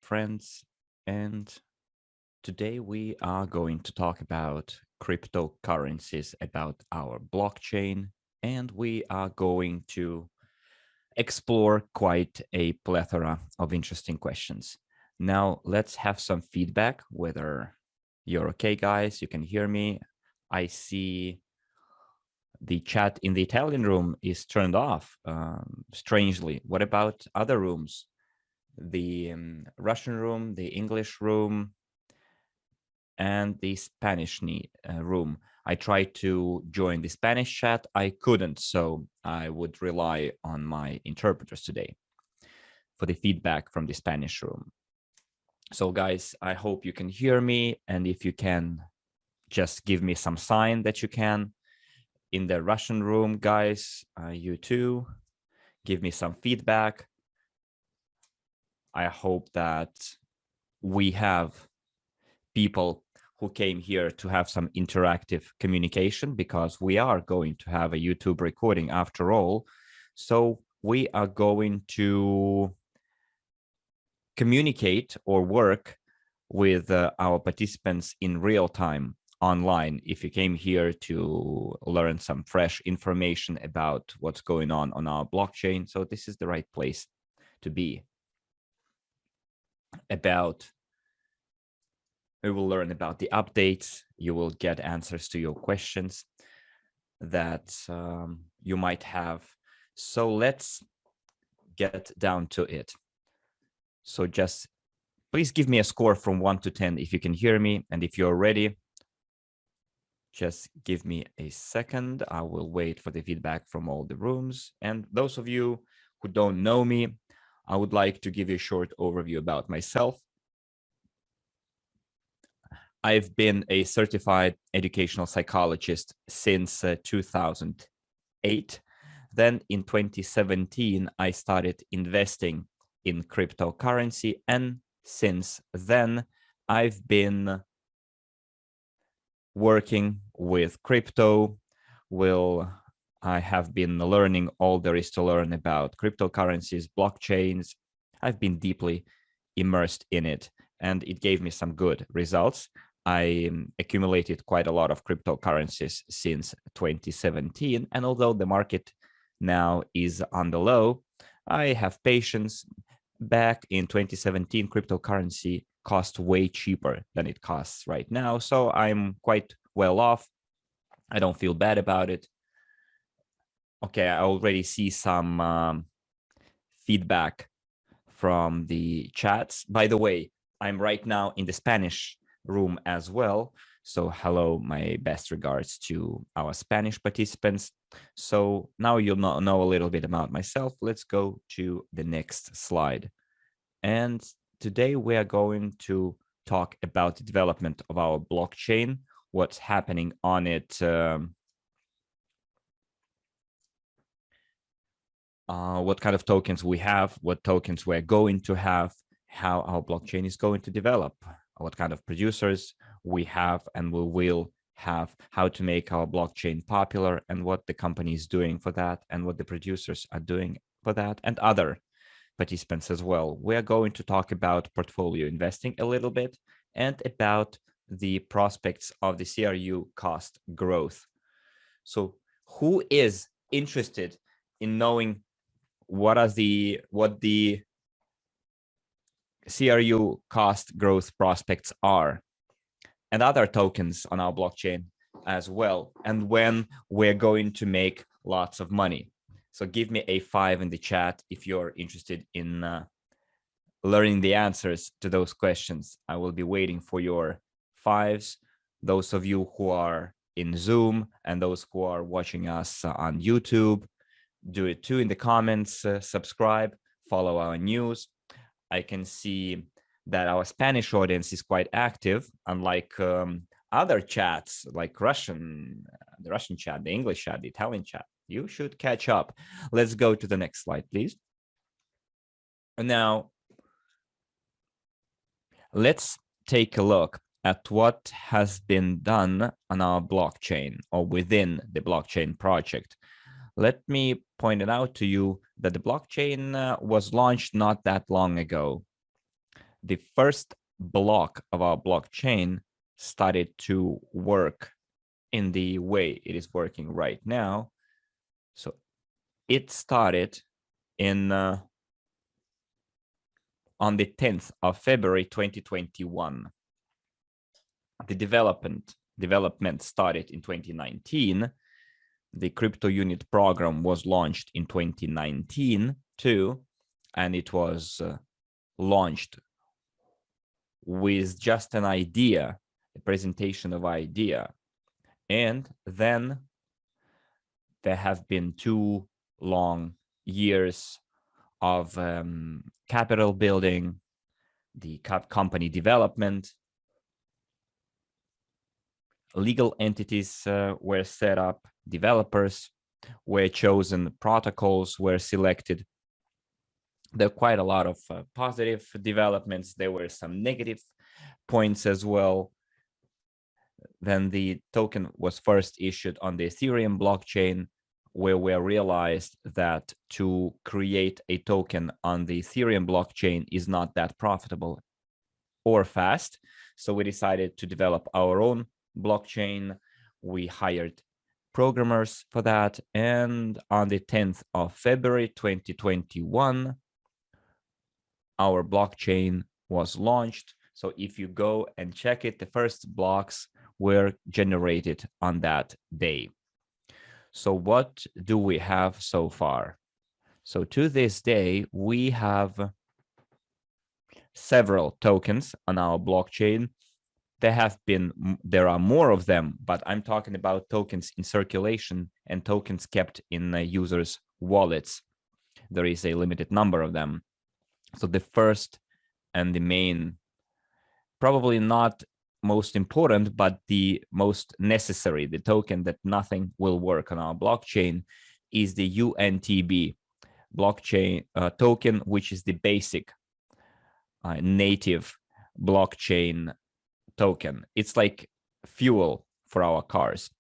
friends, and today we are going to talk about cryptocurrencies, about our blockchain, and we are going to explore quite a plethora of interesting questions. Now, let's have some feedback, whether you're okay, guys, you can hear me. I see the chat in the Italian room is turned off, strangely. What about other rooms? The Russian room, the English room, and the Spanish room. I tried to join the Spanish chat. I couldn't, so I would rely on my interpreters today for the feedback from the Spanish room. So guys, I hope you can hear me, and if you can, just give me some sign that you can. In the Russian room, guys, you too, give me some feedback. I hope that we have people who came here to have some interactive communication, because we are going to have a YouTube recording after all. So we are going to communicate or work with our participants in real time online. If you came here to learn some fresh information about what's going on our blockchain, so this is the right place to be. We will learn about the updates. You will get answers to your questions that you might have. So let's get down to it. So just please give me a score from 1 to 10 if you can hear me. And if you're ready, just give me a second. I will wait for the feedback from all the rooms. And those of you who don't know me, I would like to give you a short overview about myself. I've been a certified educational psychologist since 2008. Then in 2017, I started investing in cryptocurrency. And since then, I've been working with crypto. I have been learning all there is to learn about cryptocurrencies, blockchains. I've been deeply immersed in it, and it gave me some good results. I accumulated quite a lot of cryptocurrencies since 2017. And although the market now is on the low, I have patience. Back in 2017, cryptocurrency cost way cheaper than it costs right now. So I'm quite well off. I don't feel bad about it. Okay, I already see some feedback from the chats. By the way, I'm right now in the Spanish room as well. So hello, my best regards to our Spanish participants. So now you'll know a little bit about myself. Let's go to the next slide. And today we are going to talk about the development of our blockchain, what's happening on it, what kind of tokens we have, what tokens we're going to have, how our blockchain is going to develop, what kind of producers we have and we will have, how to make our blockchain popular, and what the company is doing for that, and what the producers are doing for that, and other participants as well. We are going to talk about portfolio investing a little bit, and about the prospects of the CRU cost growth. So who is interested in knowing what the CRU cost growth prospects are, and other tokens on our blockchain as well, and when we're going to make lots of money? So give me a 5 in the chat if you're interested in learning the answers to those questions. I will be waiting for your 5s. Those of you who are in Zoom and those who are watching us on YouTube, do it too in the comments, subscribe, follow our news. I can see that our Spanish audience is quite active, unlike other chats like the Russian chat, the English chat, the Italian chat. You should catch up. Let's go to the next slide, please. Now, let's take a look at what has been done on our blockchain or within the blockchain project. Let me point it out to you that the blockchain was launched not that long ago. the first block of our blockchain started to work in the way it is working right now. So it started in on the 10th of February 2021. The development started in 2019. The Cryptounit program was launched in 2019 too, and it was launched with just an idea, a presentation of idea. And then there have been 2 long years of capital building, the company development, legal entities were set up, developers were chosen, protocols were selected. There are quite a lot of positive developments. There were some negative points as well. Then the token was first issued on the Ethereum blockchain, where we realized that to create a token on the Ethereum blockchain is not that profitable or fast. So we decided to develop our own blockchain. We hired programmers for that. And on the 10th of February 2021, our blockchain was launched. So if you go and check it, the first blocks were generated on that day. So what do we have so far? So to this day, we have several tokens on our blockchain. There are more of them, but I'm talking about tokens in circulation and tokens kept in users' wallets. There is a limited number of them. So the first and the main, probably not most important, but the most necessary, the token that nothing will work on our blockchain, is the UNTB blockchain token, which is the basic native blockchain token. It's like fuel for our cars.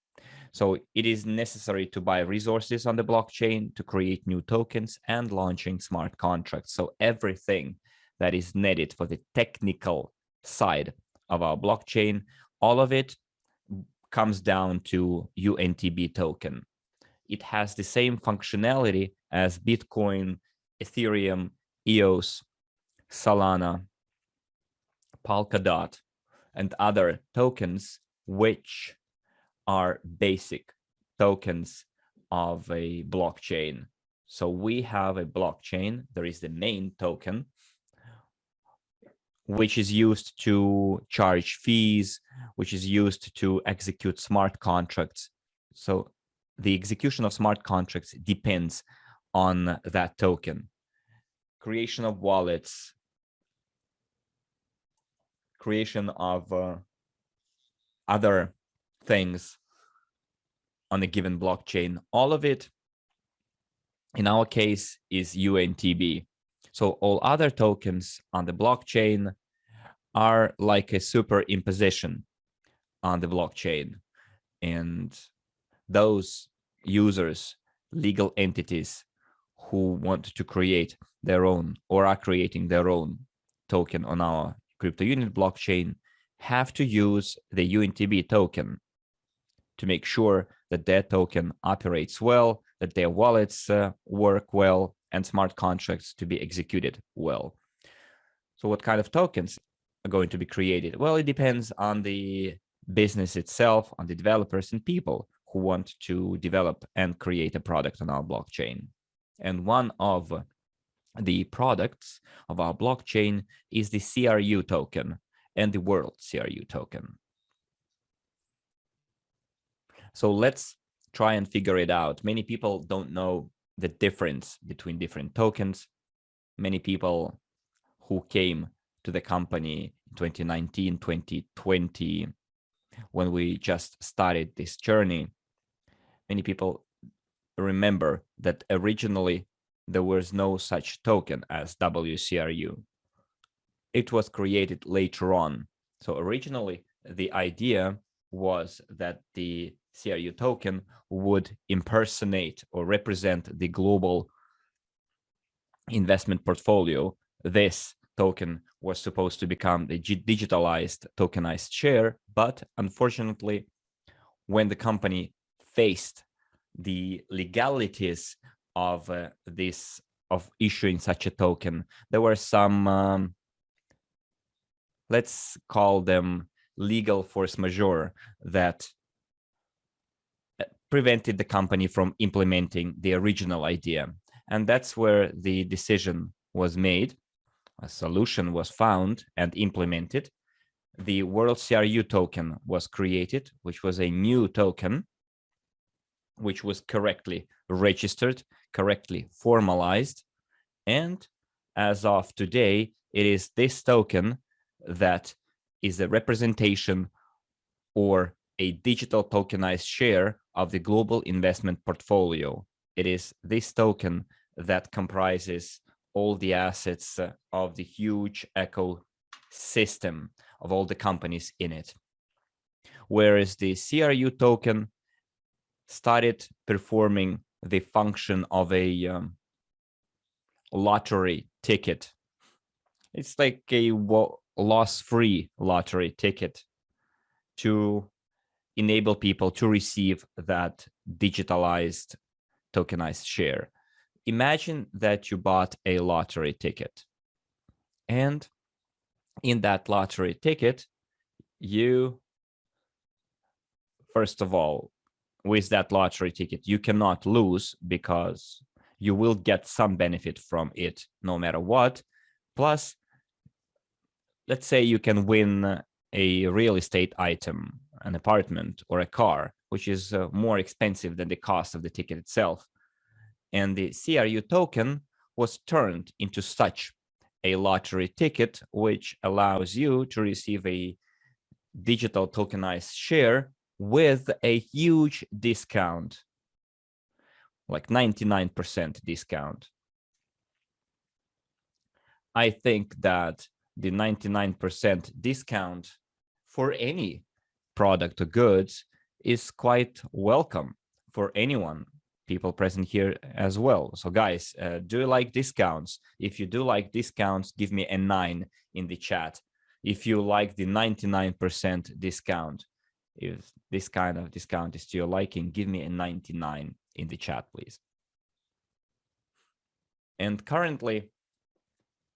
So it is necessary to buy resources on the blockchain to create new tokens and launching smart contracts. So everything that is needed for the technical side of our blockchain, all of it comes down to UNTB token. It has the same functionality as Bitcoin, Ethereum, EOS, Solana, Polkadot, and other tokens, which are basic tokens of a blockchain. So we have a blockchain. There is the main token, which is used to charge fees, which is used to execute smart contracts. So the execution of smart contracts depends on that token. Creation of wallets, creation of other things on a given blockchain, all of it, in our case, is UNTB. So all other tokens on the blockchain are like a superimposition on the blockchain. And those users, legal entities who want to create their own or are creating their own token on our Cryptounit blockchain have to use the UNTB token to make sure that their token operates well, that their wallets work well, and smart contracts to be executed well. So what kind of tokens are going to be created? Well, it depends on the business itself, on the developers and people who want to develop and create a product on our blockchain. And one of the products of our blockchain is the CRU token and the World CRU token. So let's try and figure it out. Many people don't know the difference between different tokens. Many people who came to the company in 2019, 2020, when we just started this journey, many people remember that originally there was no such token as WCRU. It was created later on. So originally, the idea was that the CRU token would impersonate or represent the global investment portfolio. This token was supposed to become the digitalized tokenized share, but unfortunately, when the company faced the legalities of of issuing such a token, there were some let's call them legal force majeure that prevented the company from implementing the original idea. And that's where the decision was made. A solution was found and implemented. The WCRU token was created, which was a new token, which was correctly registered, correctly formalized. And as of today, it is this token that is a representation or a digital tokenized share of the global investment portfolio. It is this token that comprises all the assets of the huge ecosystem of all the companies in it. Whereas the CRU token started performing the function of a lottery ticket. It's like a loss-free lottery ticket to enable people to receive that digitalized tokenized share. Imagine that you bought a lottery ticket, and in that lottery ticket, you, first of all, with that lottery ticket, you cannot lose because you will get some benefit from it no matter what. Plus, let's say you can win a real estate item, an apartment or a car, which is more expensive than the cost of the ticket itself. And the CRU token was turned into such a lottery ticket, which allows you to receive a digital tokenized share with a huge discount, like 99% discount. I think that the 99% discount for any product or goods is quite welcome for anyone, people present here as well. So guys, do you like discounts? If you do like discounts, give me a 9 in the chat. If you like the 99% discount, if this kind of discount is to your liking, give me a 99 in the chat, please. And currently,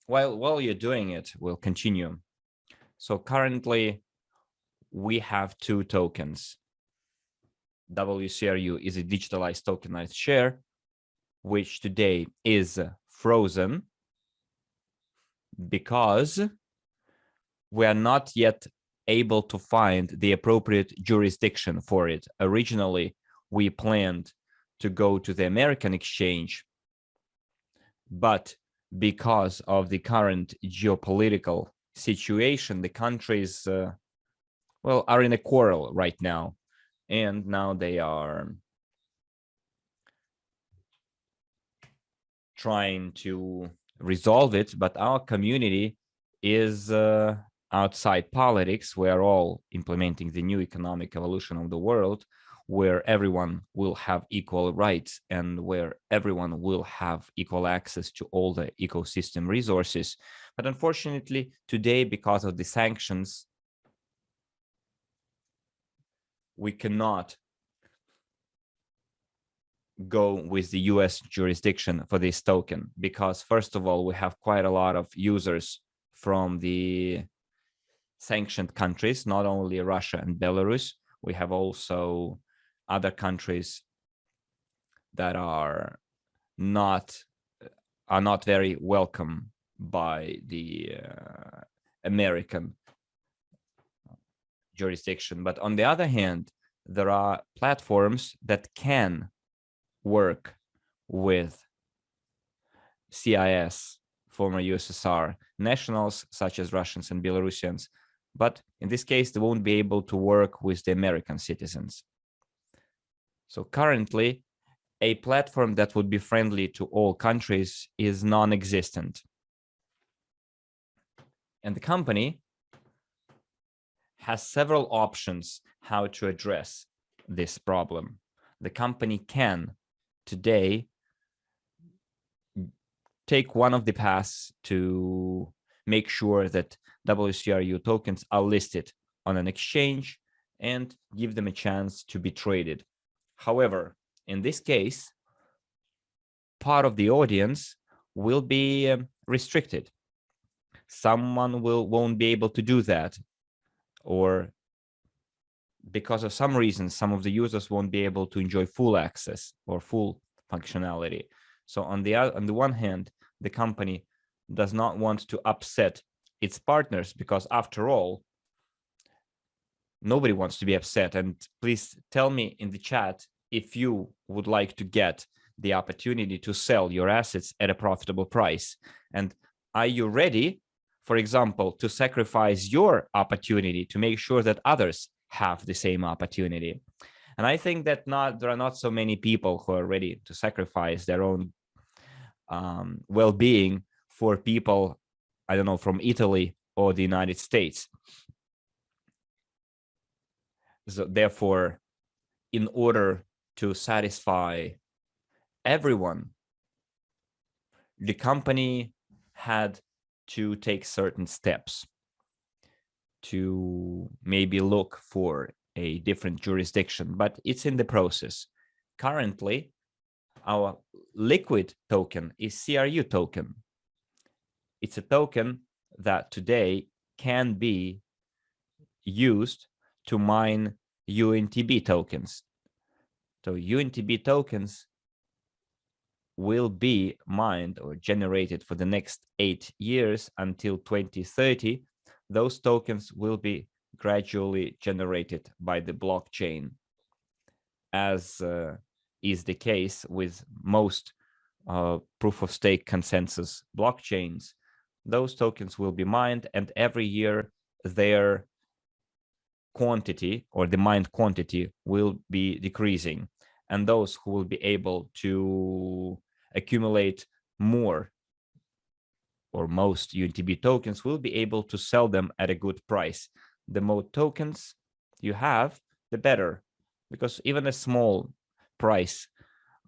while you're doing it, we'll continue. So currently, we have 2 tokens. WCRU is a digitalized tokenized share, which today is frozen because we are not yet able to find the appropriate jurisdiction for it. Originally, we planned to go to the American exchange, but because of the current geopolitical situation, the countries, are in a quarrel right now. And now they are trying to resolve it, but our community is outside politics. We are all implementing the new economic evolution of the world, where everyone will have equal rights and where everyone will have equal access to all the ecosystem resources. But unfortunately, today, because of the sanctions, we cannot go with the US jurisdiction for this token because, first of all, we have quite a lot of users from the sanctioned countries, not only Russia and Belarus. We have also other countries that are not very welcome by the American jurisdiction. But on the other hand, there are platforms that can work with CIS, former USSR nationals, such as Russians and Belarusians. But in this case, they won't be able to work with the American citizens. So currently, a platform that would be friendly to all countries is non-existent. And the company has several options how to address this problem. The company can today take one of the paths to make sure that WCRU tokens are listed on an exchange and give them a chance to be traded. However, in this case, part of the audience will be restricted. Someone won't be able to do that, or because of some reason, some of the users won't be able to enjoy full access or full functionality. So on the one hand, the company does not want to upset its partners, because after all, nobody wants to be upset. And please tell me in the chat if you would like to get the opportunity to sell your assets at a profitable price. And are you ready, for example, to sacrifice your opportunity to make sure that others have the same opportunity? And I think that there are not so many people who are ready to sacrifice their own well-being for people, I don't know, from Italy or the United States. So therefore, in order to satisfy everyone, the company had to take certain steps to maybe look for a different jurisdiction, but it's in the process. Currently, our liquid token is CRU token. It's a token that today can be used to mine UNTB tokens. So UNTB tokens will be mined or generated for the next 8 years until 2030. Those tokens will be gradually generated by the blockchain, as is the case with most proof of stake consensus blockchains. Those tokens will be mined, and every year their quantity, or the mined quantity, will be decreasing. And those who will be able to accumulate more or most UNTB tokens will be able to sell them at a good price. The more tokens you have, the better, because even a small price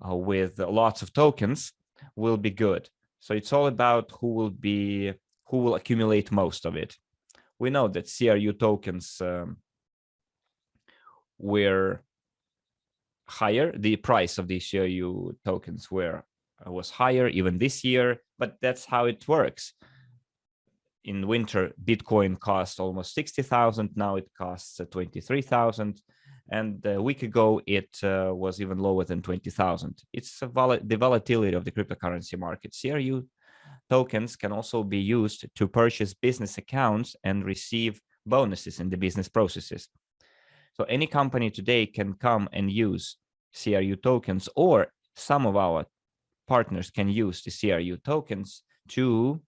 with lots of tokens will be good. So it's all about who will accumulate most of it. We know that CRU tokens were higher. The price of the CRU tokens was higher even this year, but that's how it works. In winter, Bitcoin cost almost 60,000. Now it costs 23,000. And a week ago, it was even lower than 20,000. It's the volatility of the cryptocurrency market. CRU tokens can also be used to purchase business accounts and receive bonuses in the business processes. So any company today can come and use CRU tokens, or some of our partners can use the CRU tokens to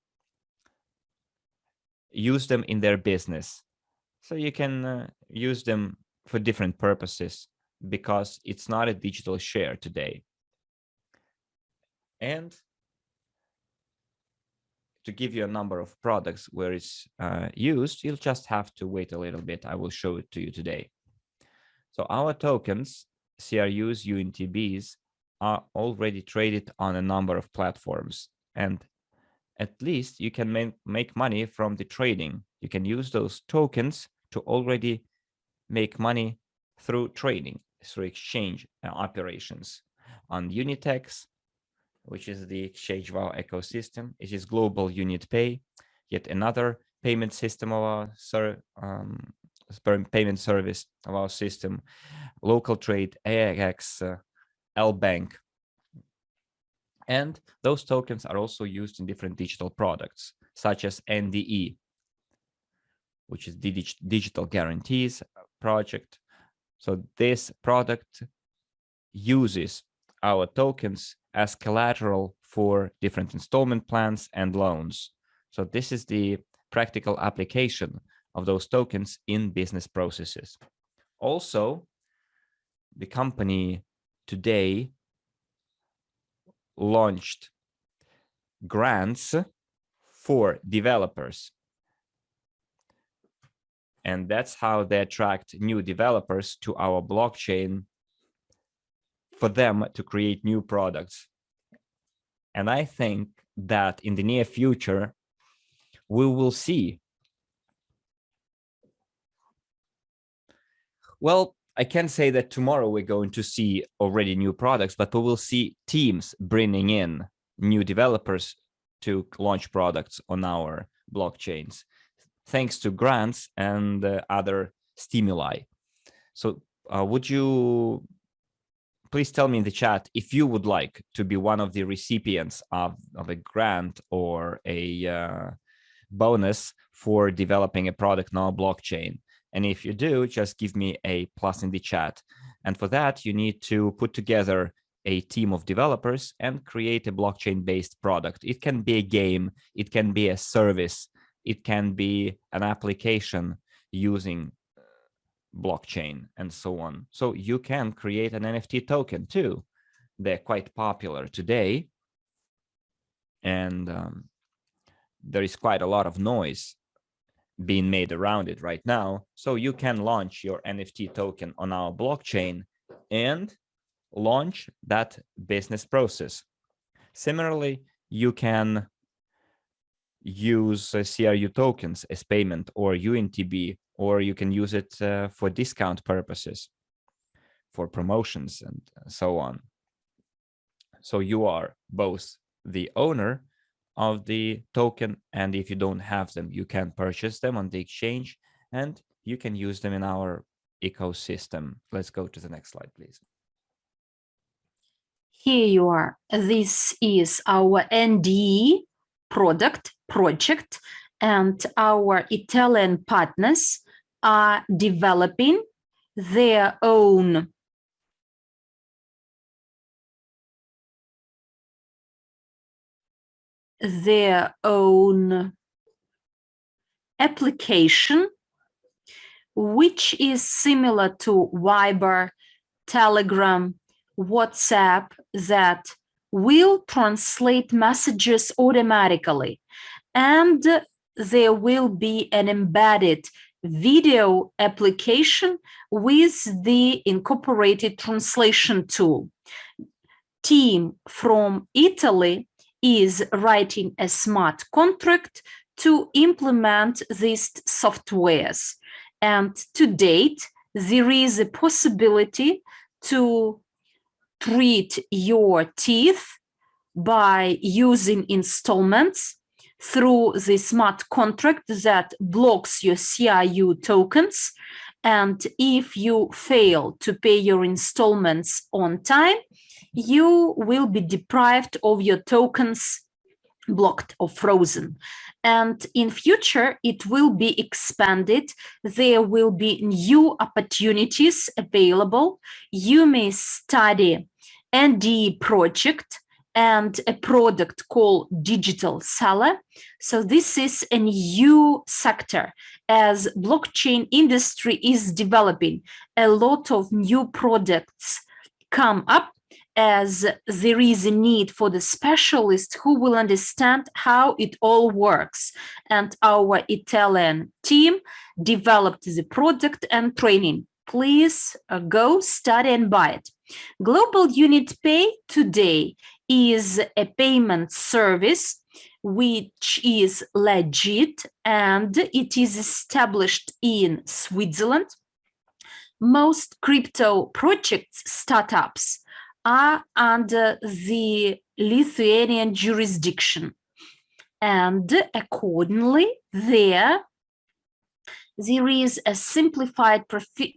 use them in their business. So you can use them for different purposes, because it's not a digital share today. And to give you a number of products where it's used, you'll just have to wait a little bit. I will show it to you today. So our tokens, CRUs, UNTBs, are already traded on a number of platforms, and at least you can make money from the trading. You can use those tokens to already make money through trading, through exchange operations. On Unitex, which is the exchange of our ecosystem, it is Global Unit Pay, yet another payment system of our payment service of our system, Local Trade, AX, L-Bank. And those tokens are also used in different digital products, such as NDE, which is the Digital Guarantees project. So this product uses our tokens as collateral for different installment plans and loans. So this is the practical application of those tokens in business processes. Also, the company today launched grants for developers. And that's how they attract new developers to our blockchain, for them to create new products. And I think that in the near future, we will see? Well, I can't say that tomorrow we're going to see already new products, but we will see teams bringing in new developers to launch products on our blockchains, thanks to grants and other stimuli. So would you please tell me in the chat if you would like to be one of the recipients of a grant or a bonus for developing a product on our blockchain? And if you do, just give me a plus in the chat. And for that, you need to put together a team of developers and create a blockchain-based product. It can be a game, it can be a service, it can be an application using blockchain and so on. So you can create an NFT token too. They're quite popular today. And there is quite a lot of noise being made around it right now. So you can launch your NFT token on our blockchain and launch that business process. Similarly, you can use CRU tokens as payment or UNTB, or you can use it for discount purposes, for promotions and so on. So you are both the owner of the token, and if you don't have them, you can purchase them on the exchange and you can use them in our ecosystem. Let's go to the next slide, please. Here you are. This is our NDE project, and our Italian partners are developing their own application, which is similar to Viber, Telegram, WhatsApp, that will translate messages automatically. And there will be an embedded video application with the incorporated translation tool. Team from Italy is writing a smart contract to implement these softwares. And to date, there is a possibility to treat your teeth by using installments through the smart contract that blocks your CRU tokens. And if you fail to pay your installments on time, you will be deprived of your tokens, blocked or frozen. And in future, it will be expanded. There will be new opportunities available. You may study NDE project and a product called digital seller. So this is a new sector as blockchain industry is developing. A lot of new products come up as there is a need for the specialist who will understand how it all works. And our Italian team developed the product and training. Please go study and buy it. Global Unit Pay today is a payment service which is legit and it is established in Switzerland. Most crypto projects, startups, are under the Lithuanian jurisdiction. And accordingly, there is a simplified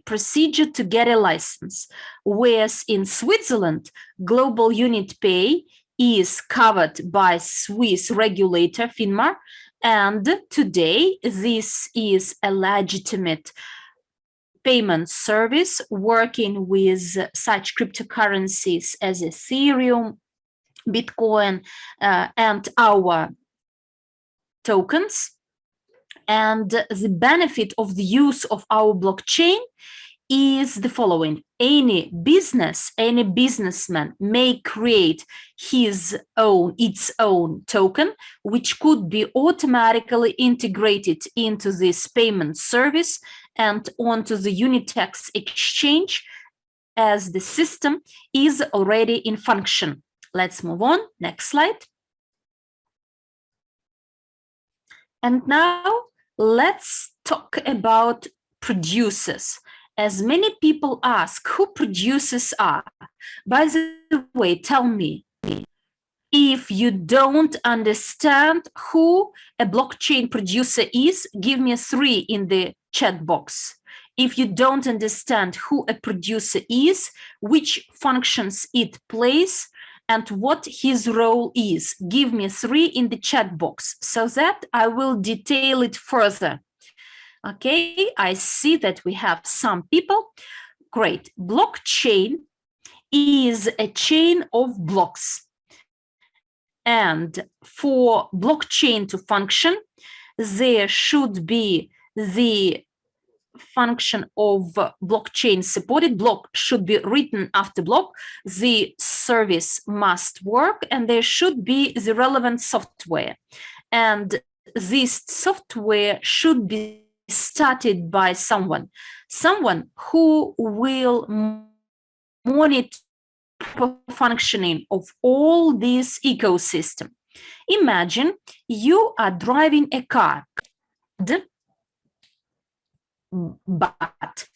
procedure to get a license, whereas in Switzerland, Global Unit Pay is covered by Swiss regulator FINMA, and today this is a legitimate payment service working with such cryptocurrencies as Ethereum, Bitcoin, and our tokens. And the benefit of the use of our blockchain is the following. Any businessman may create its own token, which could be automatically integrated into this payment service and onto the Unitex exchange as the system is already in function. Let's move on. Next slide. And now let's talk about producers. As many people ask who producers are. By the way, tell me, if you don't understand who a blockchain producer is, give me a 3 in the chat box. If you don't understand who a producer is, which functions it plays, and what his role is, give me 3 in the chat box so that I will detail it further. Okay, I see that we have some people. Great. Blockchain is a chain of blocks. And for blockchain to function, there should be the function of blockchain supported. Block should be written after block. The service must work, and there should be the relevant software. And this software should be started by someone who will monitor functioning of all this ecosystem. Imagine you are driving a car, but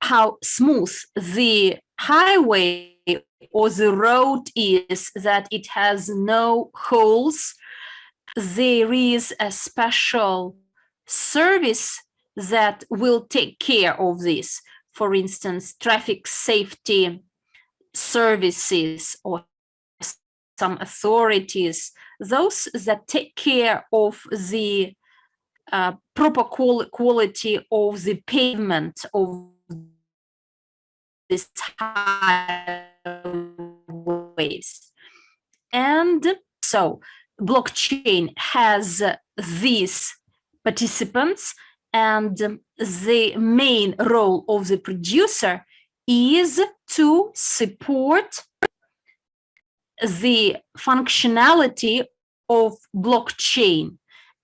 how smooth the highway or the road is, that it has no holes. There is a special service that will take care of this. For instance, traffic safety services or some authorities, those that take care of the proper quality of the pavement of these highways. And so blockchain has these participants, and the main role of the producer is to support the functionality of blockchain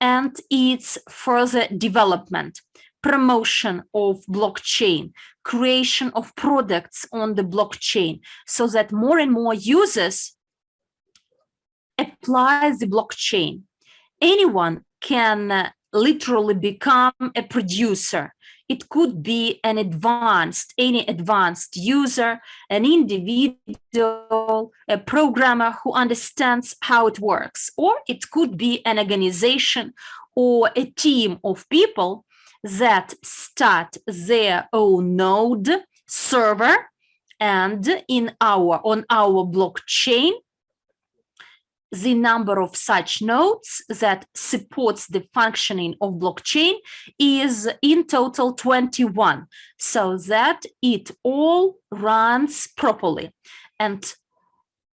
and its further development, promotion of blockchain, creation of products on the blockchain, so that more and more users apply the blockchain. Anyone can literally become a producer. It could be any advanced user, an individual, a programmer who understands how it works, or it could be an organization or a team of people that start their own node server, and on our blockchain, the number of such nodes that supports the functioning of blockchain is in total 21, so that it all runs properly. And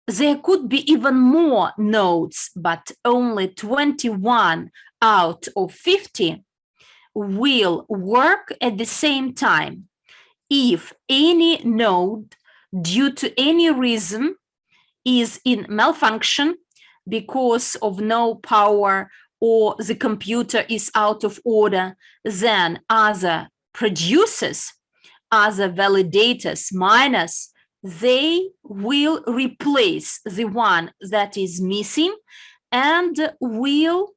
there could be even more nodes, but only 21 out of 50 will work at the same time. If any node, due to any reason, is in malfunction, because of no power or the computer is out of order, then other producers, other validators, miners, they will replace the one that is missing and will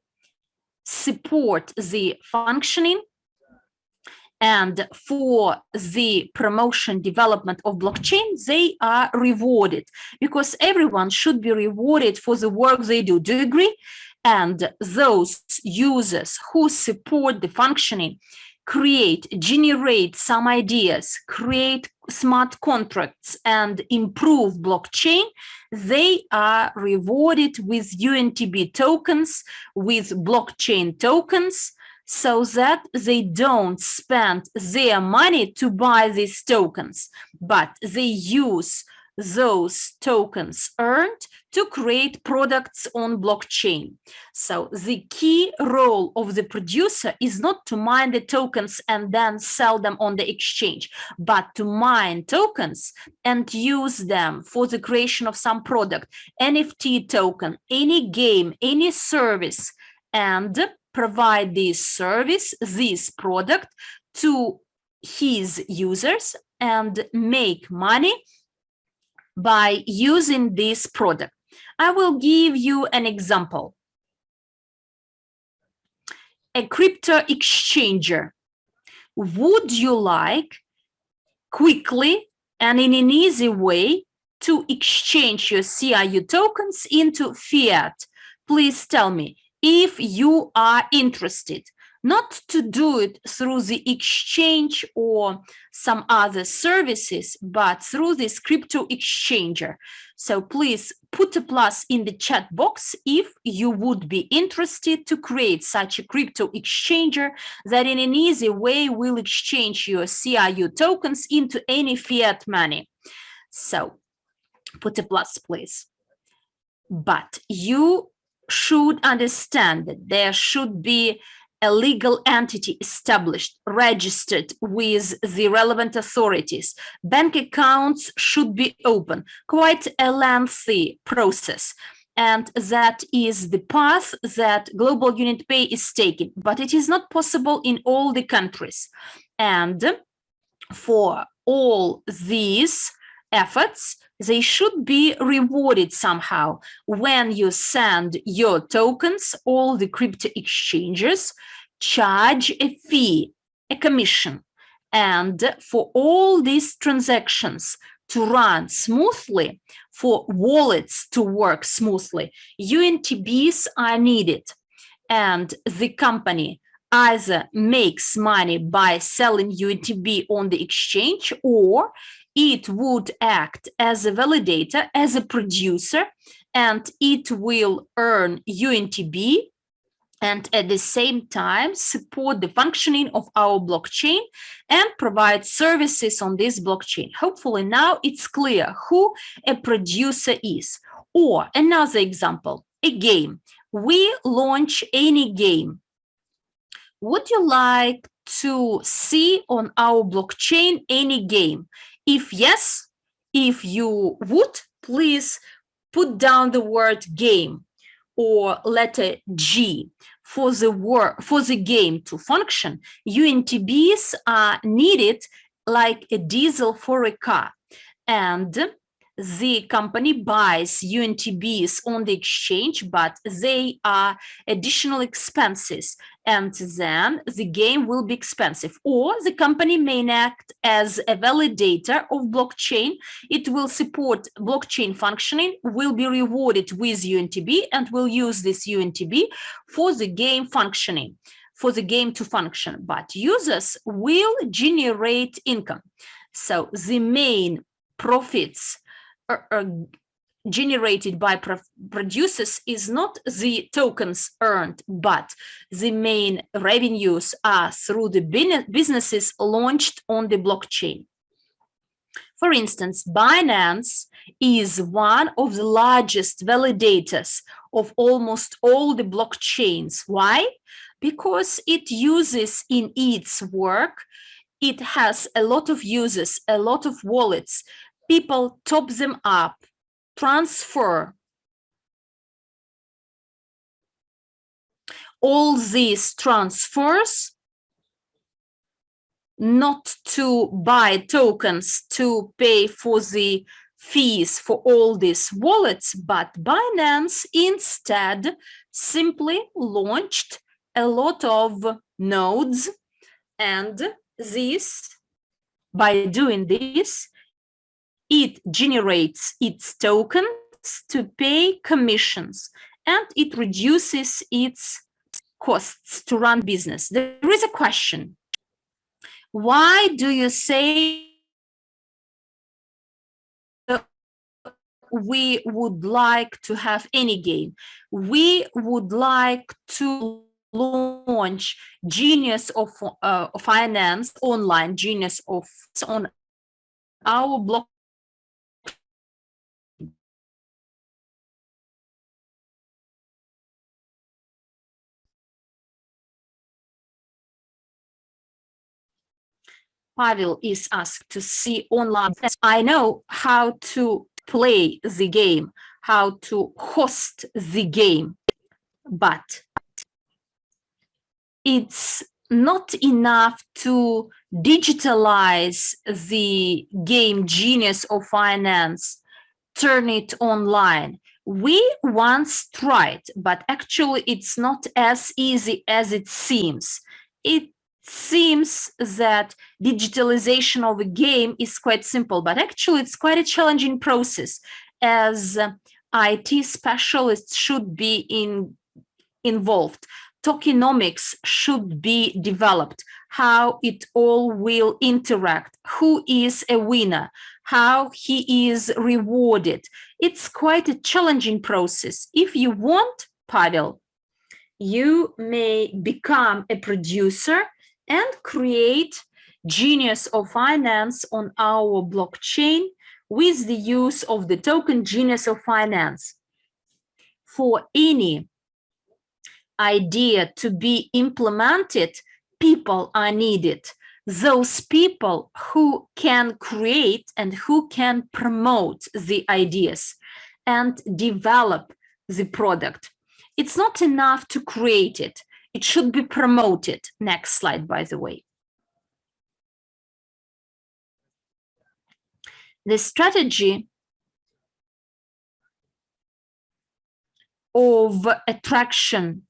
support the functioning. And for the promotion development of blockchain, they are rewarded, because everyone should be rewarded for the work they do. Do you agree? And those users who support the functioning, generate some ideas, create smart contracts, and improve blockchain, they are rewarded with UNTB tokens, with blockchain tokens, so that they don't spend their money to buy these tokens, but they use those tokens earned to create products on blockchain. So the key role of the producer is not to mine the tokens and then sell them on the exchange, but to mine tokens and use them for the creation of some product, NFT token, any game, any service, and provide this service, this product to his users and make money by using this product. I will give you an example. a crypto exchanger. Would you like quickly and in an easy way to exchange your CRU tokens into fiat? Please tell me if you are interested. Not to do it through the exchange or some other services, but through this crypto exchanger. So please put a plus in the chat box if you would be interested to create such a crypto exchanger that in an easy way will exchange your CRU tokens into any fiat money. So put a plus, please. But you should understand that there should be a legal entity established, registered with the relevant authorities. Bank accounts should be open, quite a lengthy process. And that is the path that Global UNTB is taking, but it is not possible in all the countries. And for all these efforts, they should be rewarded somehow. When you send your tokens, all the crypto exchanges charge a fee, a commission. And for all these transactions to run smoothly, for wallets to work smoothly, UNTBs are needed. And the company either makes money by selling UNTB on the exchange, or it would act as a validator, as a producer, and it will earn UNTB and at the same time support the functioning of our blockchain and provide services on this blockchain. Hopefully now it's clear who a producer is. Or another example, a game. We launch any game. Would you like to see on our blockchain any game? If yes, if you would, please put down the word game or letter G. For the game to function, UNTBs are needed like a diesel for a car. And the company buys UNTBs on the exchange, but they are additional expenses, and then the game will be expensive. Or the company may act as a validator of blockchain. It will support blockchain functioning, will be rewarded with UNTB, and will use this UNTB for the game functioning, for the game to function. But users will generate income. So the main profits are generated by producers is not the tokens earned, but the main revenues are through the businesses launched on the blockchain. For instance, Binance is one of the largest validators of almost all the blockchains. Why? Because it uses in its work, it has a lot of users, a lot of wallets. People top them up, transfer all these transfers, not to buy tokens to pay for the fees for all these wallets, but Binance instead simply launched a lot of nodes, and by doing this, it generates its tokens to pay commissions, and it reduces its costs to run business. There is a question. Why do you say we would like to have any game? We would like to launch Genius of Finance online, Genius of on our block. Pavel is asked to see online. I know how to play the game, how to host the game, but it's not enough to digitalize the game Genius of Finance, turn it online. We once tried, but actually it's not as easy as it seems. It seems that digitalization of a game is quite simple, but actually it's quite a challenging process, as IT specialists should be involved. Tokenomics should be developed, how it all will interact, who is a winner, how he is rewarded. It's quite a challenging process. If you want, Pavel, you may become a producer and create Genius of Finance on our blockchain with the use of the token Genius of Finance. For any idea to be implemented, people are needed. Those people who can create and who can promote the ideas and develop the product. It's not enough to create it. It should be promoted. Next slide, by the way. The strategy of attraction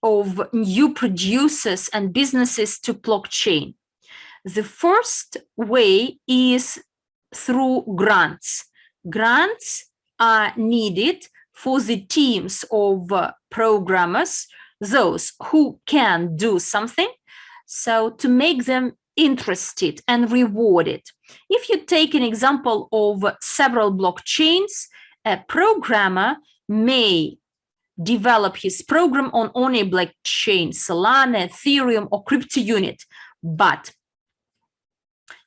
of new producers and businesses to blockchain. The first way is through grants. Grants are needed for the teams of programmers, those who can do something, so to make them interested and rewarded. If you take an example of several blockchains, a programmer may develop his program on only blockchain, Solana, Ethereum, or Cryptounit. But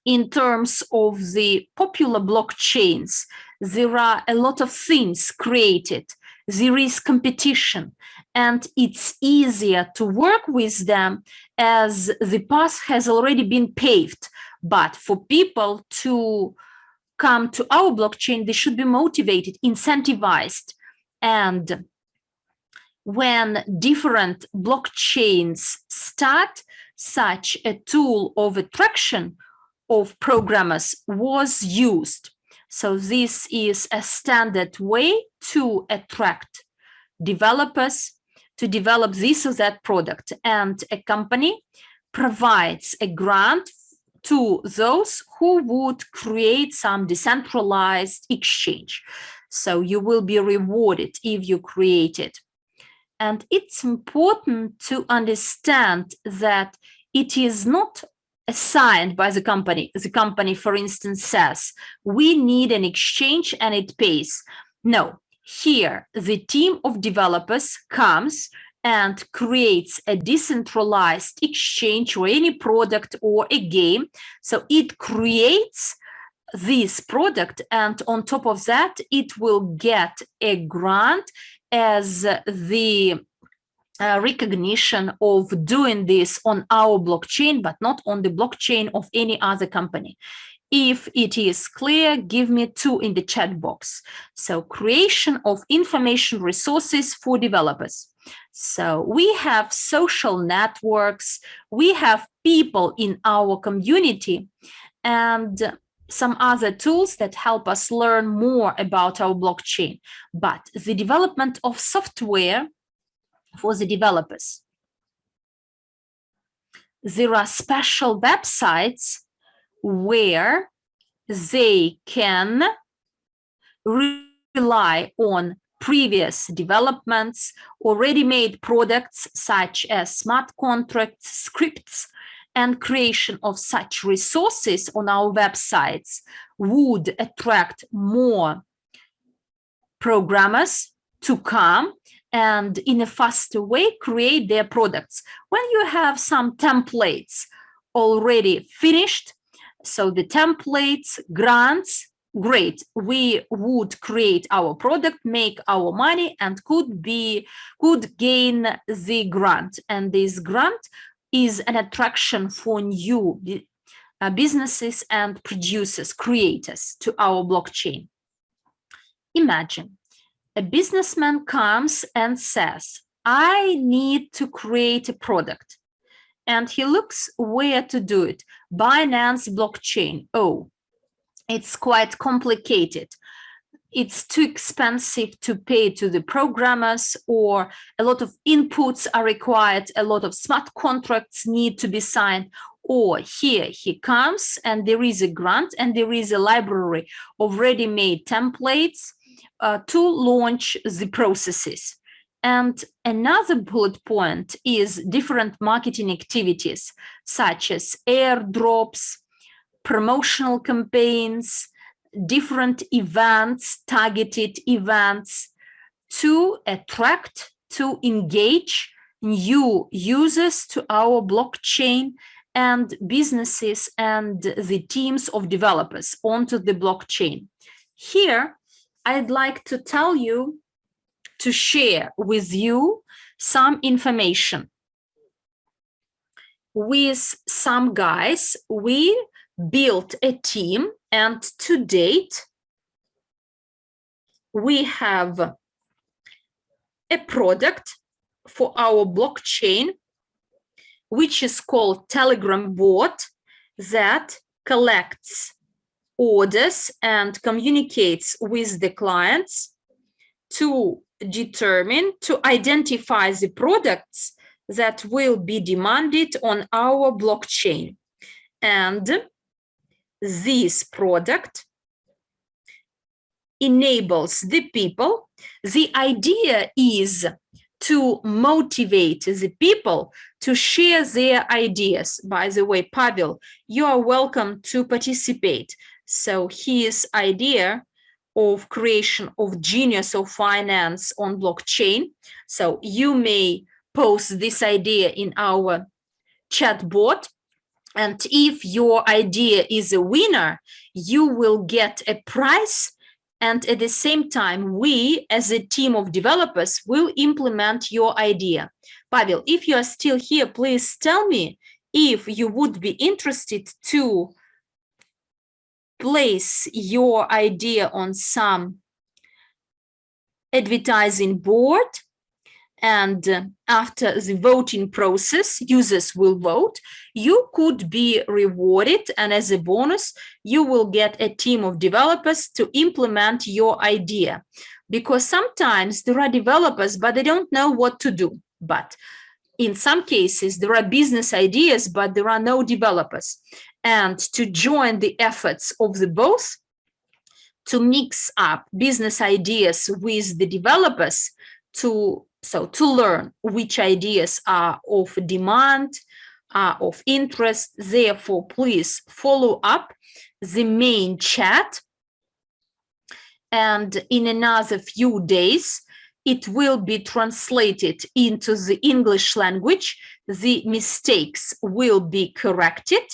in terms of the popular blockchains, there are a lot of things created. There is competition, and it's easier to work with them as the path has already been paved. But for people to come to our blockchain, they should be motivated, incentivized. And when different blockchains start, such a tool of attraction of programmers was used. So this is a standard way to attract developers to develop this or that product. And a company provides a grant to those who would create some decentralized exchange. So you will be rewarded if you create it. And it's important to understand that it is not assigned by the company. The company, for instance, says, we need an exchange and it pays. No, here the team of developers comes and creates a decentralized exchange or any product or a game. So it creates this product, and on top of that, it will get a grant as the recognition of doing this on our blockchain, but not on the blockchain of any other company. If it is clear, give me 2 in the chat box. So creation of information resources for developers. So we have social networks, we have people in our community, and some other tools that help us learn more about our blockchain. But the development of software for the developers. There are special websites where they can rely on previous developments or ready-made products such as smart contracts, scripts, and creation of such resources on our websites would attract more programmers to come and in a faster way create their products. When you have some templates already finished, so the templates, grants, great, we would create our product, make our money, and could gain the grant. And this grant is an attraction for new businesses and producers, creators to our blockchain. Imagine a businessman comes and says, I need to create a product. And he looks where to do it. Binance blockchain. Oh, it's quite complicated. it's too expensive to pay to the programmers, or a lot of inputs are required, a lot of smart contracts need to be signed, or here he comes and there is a grant and there is a library of ready-made templates to launch the processes. And another bullet point is different marketing activities, such as airdrops, promotional campaigns, different events, targeted events, to attract, to engage new users to our blockchain and businesses and the teams of developers onto the blockchain. Here, I'd like to tell you, to share with you some information. With some guys, we built a team, and to date, we have a product for our blockchain, which is called Telegram bot, that collects orders and communicates with the clients to determine, to identify the products that will be demanded on our blockchain. And this product enables the people. The idea is to motivate the people to share their ideas. By the way, Pavel, you are welcome to participate. So his idea of creation of genius of finance on blockchain. So you may post this idea in our chat bot. And if your idea is a winner, you will get a prize. And at the same time, we, as a team of developers, will implement your idea. Pavel, if you are still here, please tell me if you would be interested to place your idea on some advertising board, and after the voting process, users will vote. You could be rewarded, and as a bonus, you will get a team of developers to implement your idea. Because sometimes there are developers, but they don't know what to do. But in some cases, there are business ideas, but there are no developers. And to join the efforts of the both, to mix up business ideas with the developers, to learn which ideas are of demand, are of interest. Therefore, please follow up the main chat. And in another few days, it will be translated into the English language. The mistakes will be corrected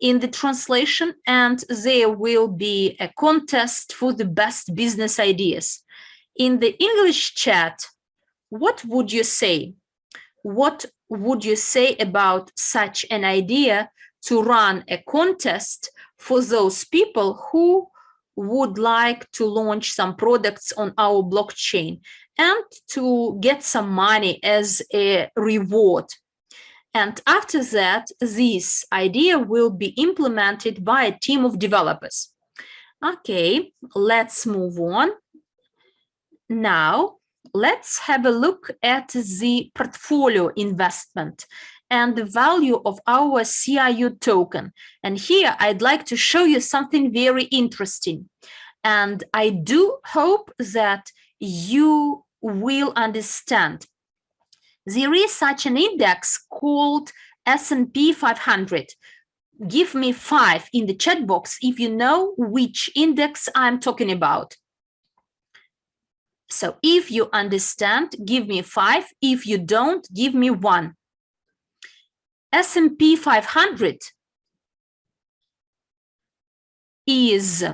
in the translation, and there will be a contest for the best business ideas. In the English chat, what would you say? What would you say about such an idea to run a contest for those people who would like to launch some products on our blockchain and to get some money as a reward? And after that, this idea will be implemented by a team of developers. Okay, let's move on. Now, let's have a look at the portfolio investment and the value of our CRU token. And here I'd like to show you something very interesting. And I do hope that you will understand. There is such an index called S&P 500. Give me 5 in the chat box if you know which index I'm talking about. So if you understand, give me 5. If you don't, give me 1. S&P 500 is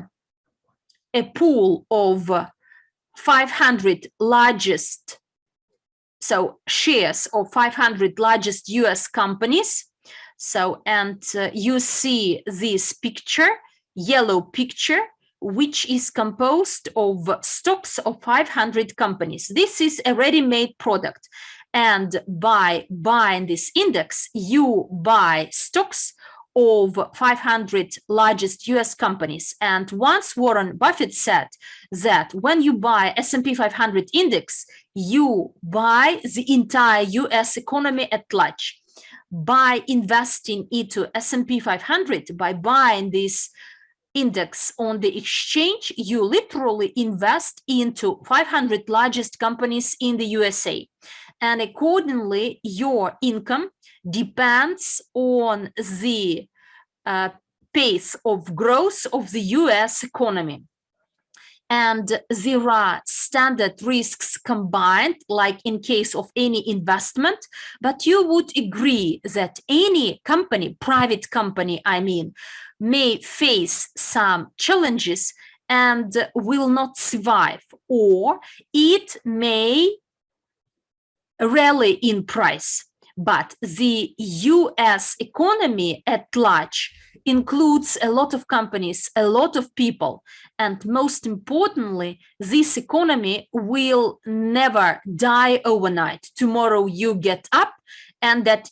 a pool of 500 largest, so shares of 500 largest US companies. So, and you see this picture, yellow picture, which is composed of stocks of 500 companies. This is a ready-made product. And by buying this index, you buy stocks of 500 largest US companies. And once Warren Buffett said that when you buy S&P 500 index, you buy the entire US economy at large. By investing into S&P 500, by buying this index on the exchange, you literally invest into 500 largest companies in the USA. And accordingly, your income depends on the pace of growth of the US economy. And there are standard risks combined, like in case of any investment, but you would agree that any company, private company, I mean, may face some challenges and will not survive, or it may rally in price. But the US economy at large includes a lot of companies, a lot of people, and most importantly, this economy will never die overnight. Tomorrow you get up and there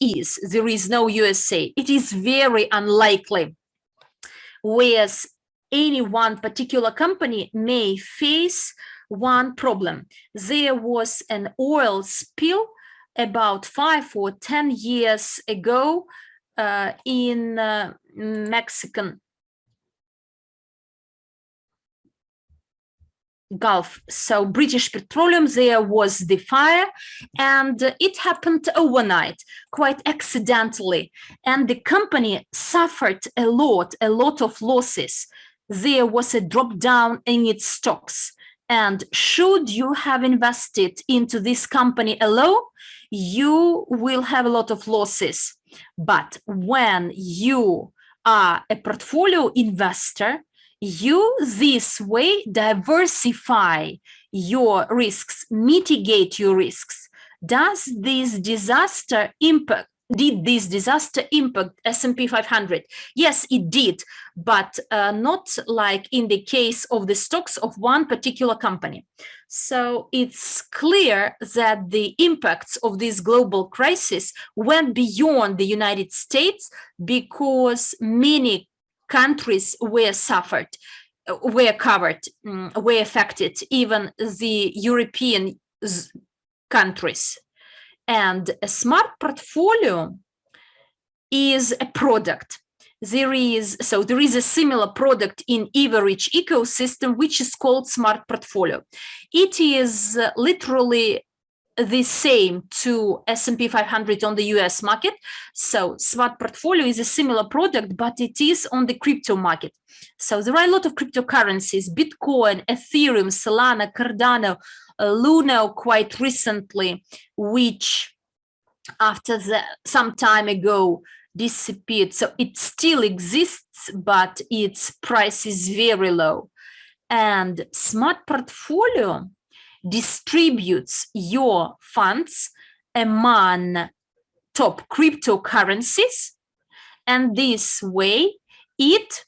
is no USA. It is very unlikely. Whereas any one particular company may face one problem. There was an oil spill about 5 or 10 years ago in Mexican Gulf. So British Petroleum, there was the fire, and it happened overnight, quite accidentally. And the company suffered a lot of losses. There was a drop down in its stocks. And should you have invested into this company alone, you will have a lot of losses. But when you are a portfolio investor, you this way diversify your risks, mitigate your risks. Did this disaster impact S&P 500? Yes, it did, but not like in the case of the stocks of one particular company. So it's clear that the impacts of this global crisis went beyond the United States, because many countries were covered, were affected, even the European countries. And a smart portfolio is a product. There is a similar product in average ecosystem, which is called smart portfolio. It is literally the same to S&P 500 on the US market. So smart portfolio is a similar product, but it is on the crypto market. So there are a lot of cryptocurrencies: Bitcoin, Ethereum, Solana, Cardano, Luna quite recently, which after some time ago disappeared. So it still exists, but its price is very low. And smart portfolio distributes your funds among top cryptocurrencies, and this way it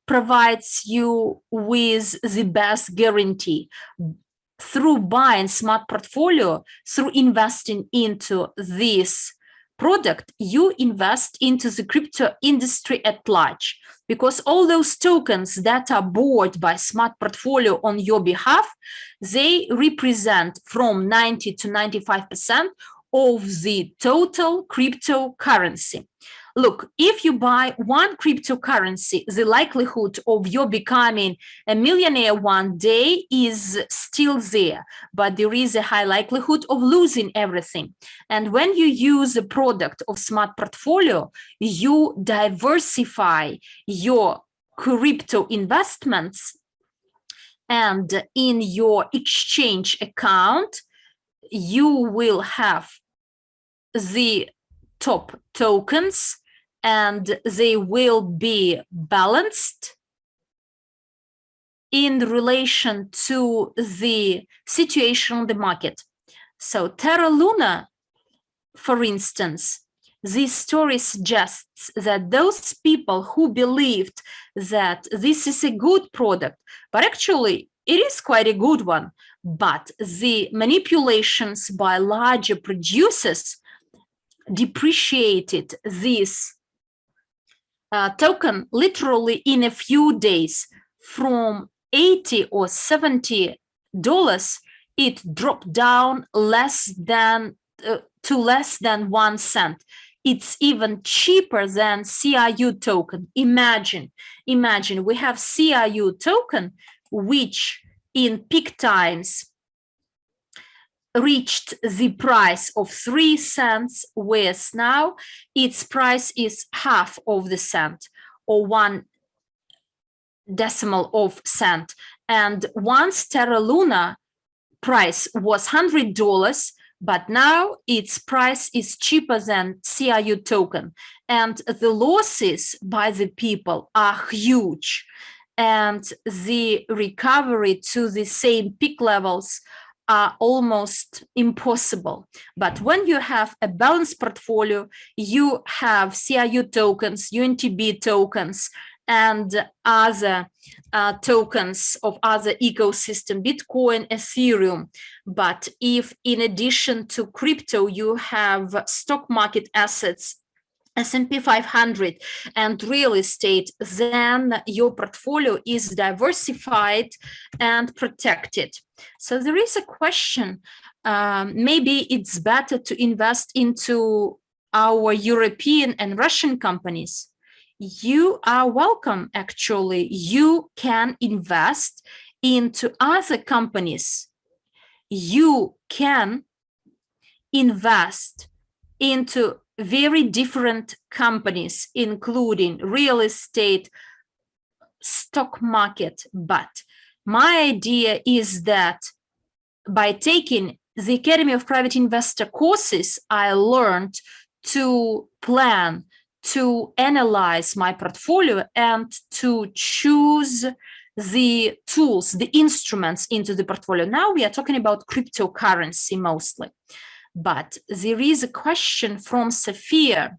provides you with the best guarantee. Through buying smart portfolio, through investing into this product, you invest into the crypto industry at large, because all those tokens that are bought by smart portfolio on your behalf, they represent from 90 to 95% of the total cryptocurrency. Look, if you buy one cryptocurrency, the likelihood of you becoming a millionaire one day is still there, but there is a high likelihood of losing everything. And when you use a product of smart portfolio, you diversify your crypto investments, and in your exchange account, you will have the top tokens, and they will be balanced in relation to the situation on the market. So Terra Luna, for instance, this story suggests that those people who believed that this is a good product, but actually it is quite a good one, but the manipulations by larger producers depreciated this token literally in a few days from 80 or 70 dollars, it dropped down to less than 1 cent. It's even cheaper than CRU token. Imagine we have CRU token, which in peak times reached the price of 3 cents, whereas now its price is half of the cent, or 1 decimal of cent. And once Terra Luna price was $100, but now its price is cheaper than CRU token. And the losses by the people are huge. And the recovery to the same peak levels are almost impossible. But when you have a balanced portfolio, you have CRU tokens, UNTB tokens, and other tokens of other ecosystem, Bitcoin, Ethereum. But if in addition to crypto, you have stock market assets, S&P 500 and real estate, then your portfolio is diversified and protected. So there is a question, maybe it's better to invest into our European and Russian companies. You are welcome, actually. You can invest into other companies. You can invest into very different companies, including real estate, stock market. But my idea is that by taking the Academy of Private Investor courses, I learned to plan, to analyze my portfolio, and to choose the tools, the instruments into the portfolio. Now we are talking about cryptocurrency mostly. But there is a question from Sophia.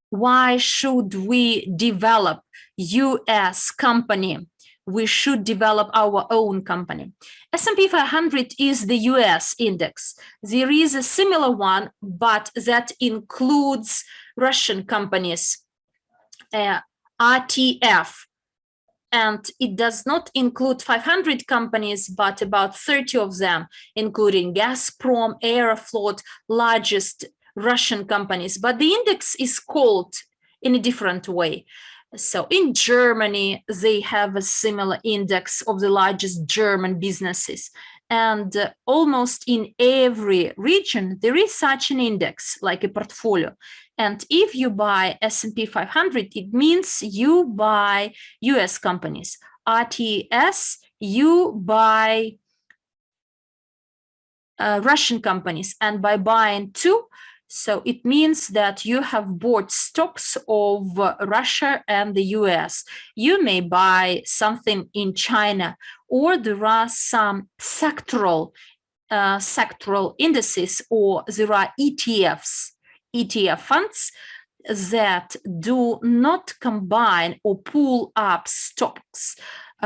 Why should we develop US company? We should develop our own company. S&P 500 is the US index. There is a similar one, but that includes Russian companies, RTF. And it does not include 500 companies, but about 30 of them, including Gazprom, Aeroflot, largest Russian companies. But the index is called in a different way. So in Germany, they have a similar index of the largest German businesses. And almost in every region, there is such an index, like a portfolio. And if you buy S&P 500, it means you buy US companies. RTS, you buy Russian companies. And by buying two, so it means that you have bought stocks of Russia and the US. You may buy something in China, or there are some sectoral indices, or there are ETFs, ETF funds that do not combine or pull up stocks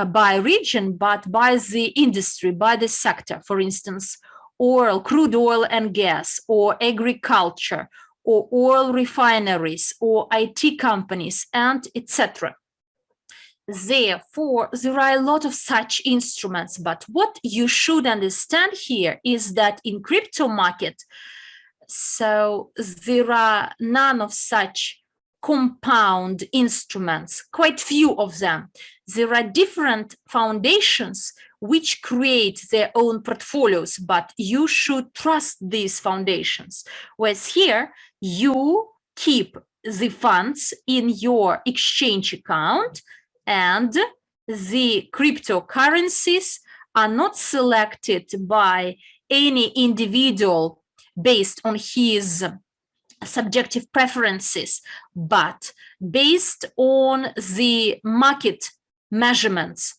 by region, but by the industry, by the sector. For instance, oil, crude oil and gas, or agriculture, or oil refineries, or IT companies, and etc. Therefore, there are a lot of such instruments, but what you should understand here is that in crypto market, so there are none of such compound instruments, quite few of them. There are different foundations which create their own portfolios, but you should trust these foundations. Whereas here, you keep the funds in your exchange account, and the cryptocurrencies are not selected by any individual based on his subjective preferences, but based on the market measurements.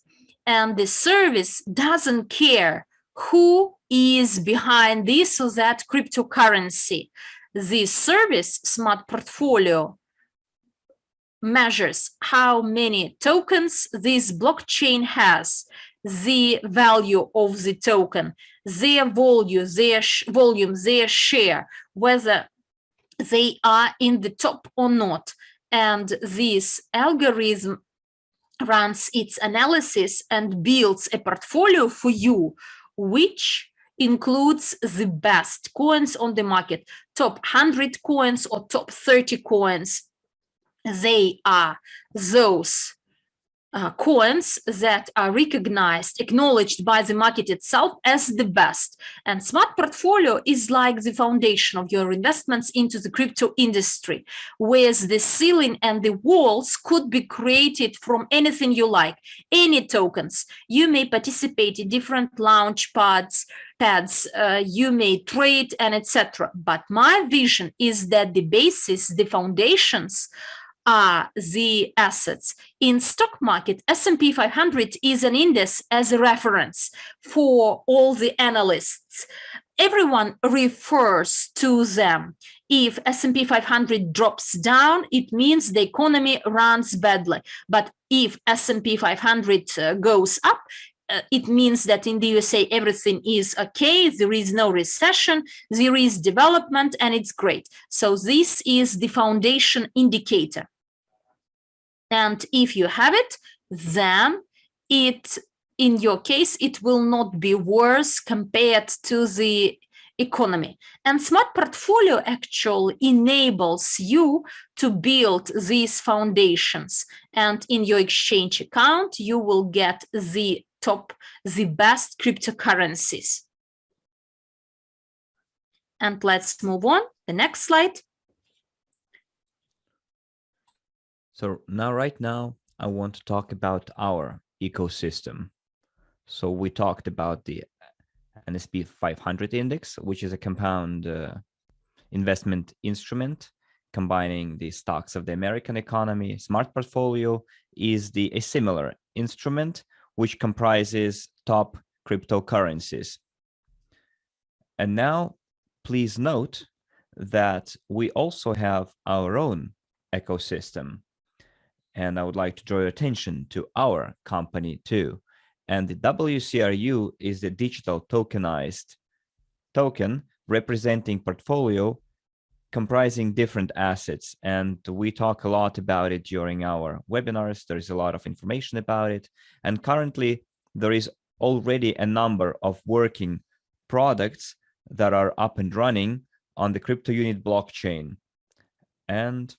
And the service doesn't care who is behind this or that cryptocurrency. The service, Smart Portfolio, measures how many tokens this blockchain has, the value of the token, their volume, their share, whether they are in the top or not. And this algorithm runs its analysis and builds a portfolio for you, which includes the best coins on the market, top 100 coins or top 30 coins. They are those coins that are recognized, acknowledged by the market itself as the best. And smart portfolio is like the foundation of your investments into the crypto industry, where the ceiling and the walls could be created from anything you like, any tokens. You may participate in different launch pads, you may trade, and etc. But my vision is that the basis, the foundations, are the assets. In stock market, S&P 500 is an index as a reference for all the analysts. Everyone refers to them. If S&P 500 drops down, it means the economy runs badly. But if S&P 500 goes up, it means that in the USA everything is okay, there is no recession, there is development, and it's great. So this is the foundation indicator. And if you have it, then in your case, it will not be worse compared to the economy. And smart portfolio actually enables you to build these foundations. And in your exchange account, you will get the best cryptocurrencies. And let's move on. The next slide. So right now, I want to talk about our ecosystem. So we talked about the S&P 500 index, which is a compound investment instrument combining the stocks of the American economy. Smart portfolio is a similar instrument which comprises top cryptocurrencies. And now, please note that we also have our own ecosystem. And I would like to draw your attention to our company too. And the WCRU is the digital tokenized token representing portfolio comprising different assets. And we talk a lot about it during our webinars. There's a lot of information about it. And currently, there is already a number of working products that are up and running on the Cryptounit blockchain. And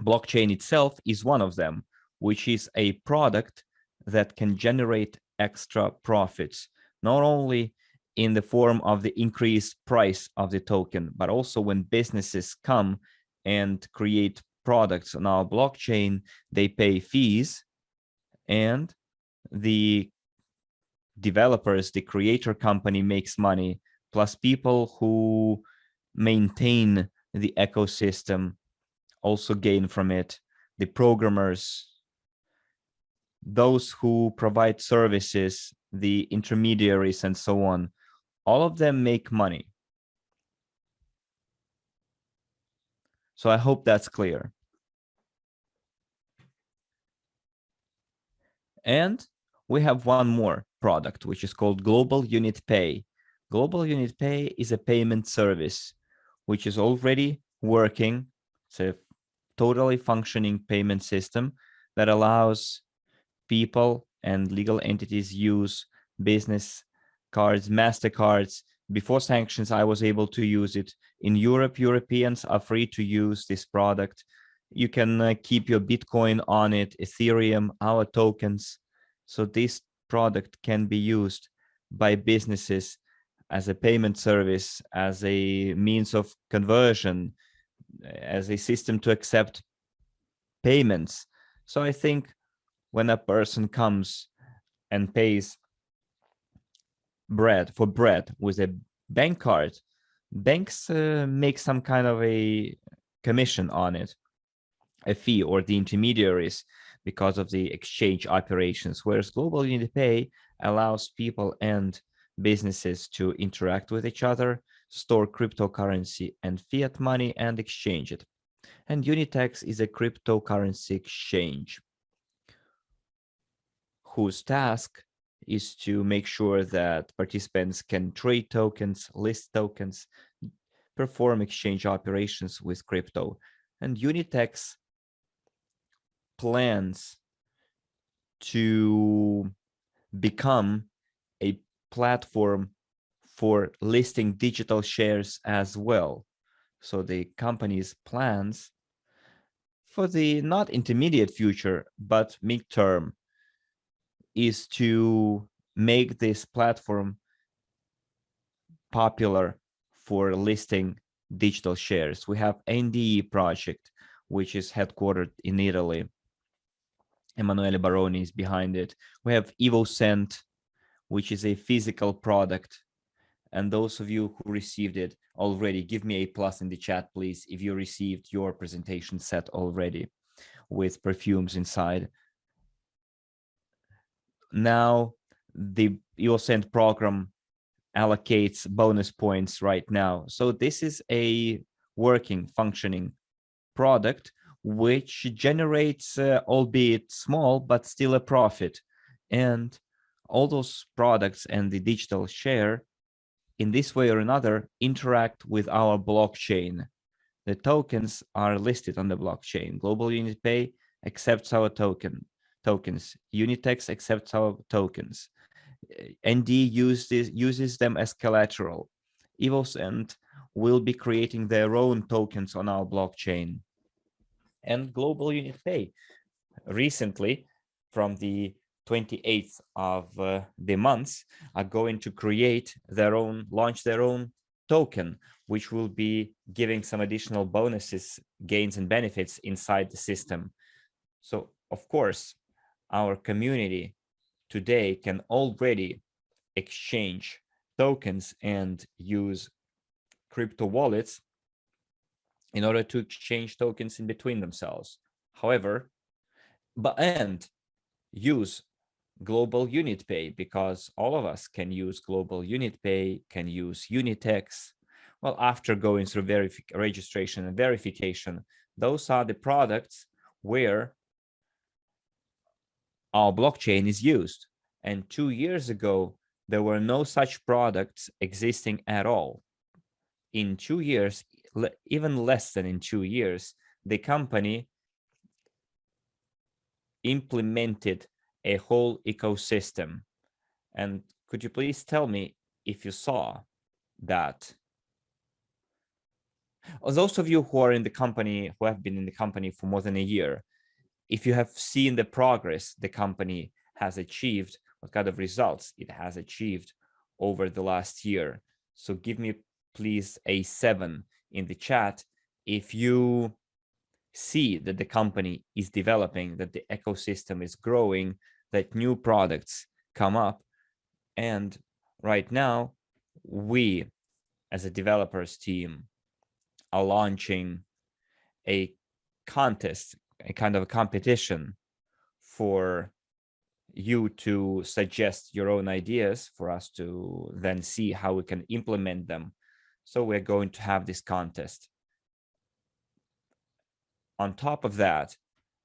blockchain itself is one of them, which is a product that can generate extra profits, not only in the form of the increased price of the token, but also when businesses come and create products on our blockchain, they pay fees, and the developers, the creator company makes money, plus people who maintain the ecosystem also gain from it, the programmers, those who provide services, the intermediaries, and so on. All of them make money. So I hope that's clear. And we have one more product, which is called Global Unit Pay. Global Unit Pay is a payment service, which is already working. It's a totally functioning payment system that allows people and legal entities use business cards, MasterCards. Before sanctions, I was able to use it. In Europe, Europeans are free to use this product. You can keep your Bitcoin on it, Ethereum, our tokens. So this product can be used by businesses as a payment service, as a means of conversion, as a system to accept payments. So I think when a person comes and pays bread with a bank card, banks make some kind of a commission on it, a fee, or the intermediaries, because of the exchange operations, whereas Global Unit Pay allows people and businesses to interact with each other, store cryptocurrency and fiat money, and exchange it. And Unitex is a cryptocurrency exchange whose task is to make sure that participants can trade tokens, list tokens, perform exchange operations with crypto. And Unitex plans to become a platform for listing digital shares as well. So the company's plans for the not intermediate future, but midterm, is to make this platform popular for listing digital shares. We have NDE project, which is headquartered in Italy. Emanuele Baroni is behind it. We have EvoCent, which is a physical product. And those of you who received it already, give me a plus in the chat, please, if you received your presentation set already with perfumes inside. Now, the EvoCent program allocates bonus points right now. So this is a working, functioning product which generates, albeit small, but still a profit. And all those products and the digital share, in this way or another, interact with our blockchain. The tokens are listed on the blockchain. Global Unit Pay accepts our tokens. Unitex accepts our tokens. ND uses them as collateral. EvoCent will be creating their own tokens on our blockchain. And Global Unit Pay recently, from the 28th of the month, are going to launch their own token, which will be giving some additional bonuses, gains, and benefits inside the system. So, of course, our community today can already exchange tokens and use crypto wallets in order to exchange tokens in between themselves. However, and use Global Unit Pay, because all of us can use Global Unit Pay, can use Unitex. Well, after going through registration and verification, those are the products where our blockchain is used. And 2 years ago, there were no such products existing at all. In 2 years, even less than in 2 years, the company implemented a whole ecosystem. And could you please tell me if you saw that? Those of you who are in the company, who have been in the company for more than a year, if you have seen the progress the company has achieved, what kind of results it has achieved over the last year. So give me please a 7 in the chat if you see that the company is developing, that the ecosystem is growing, that new products come up. And right now, we as a developers team are launching a contest, a kind of a competition for you to suggest your own ideas for us to then see how we can implement them. So we're going to have this contest. On top of that,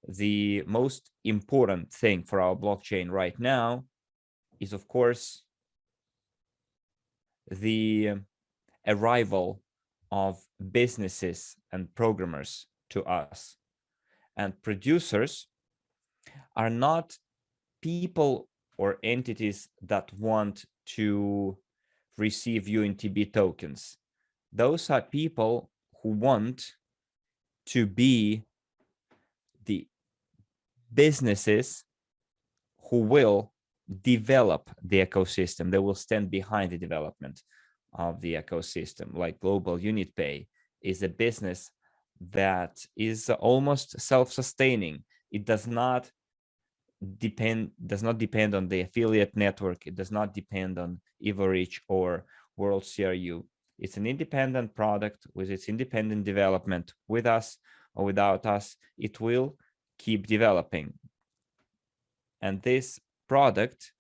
the most important thing for our blockchain right now is, of course, the arrival of businesses and programmers to us. And producers are not people or entities that want to receive UNTB tokens. Those are people who want to be the businesses who will develop the ecosystem. They will stand behind the development of the ecosystem. Like Global Unit Pay is a business that is almost self-sustaining. It does not depend on the affiliate network. It does not depend on EvoReach or WCRU. It's an independent product with its independent development. With us or without us, it will keep developing. And this product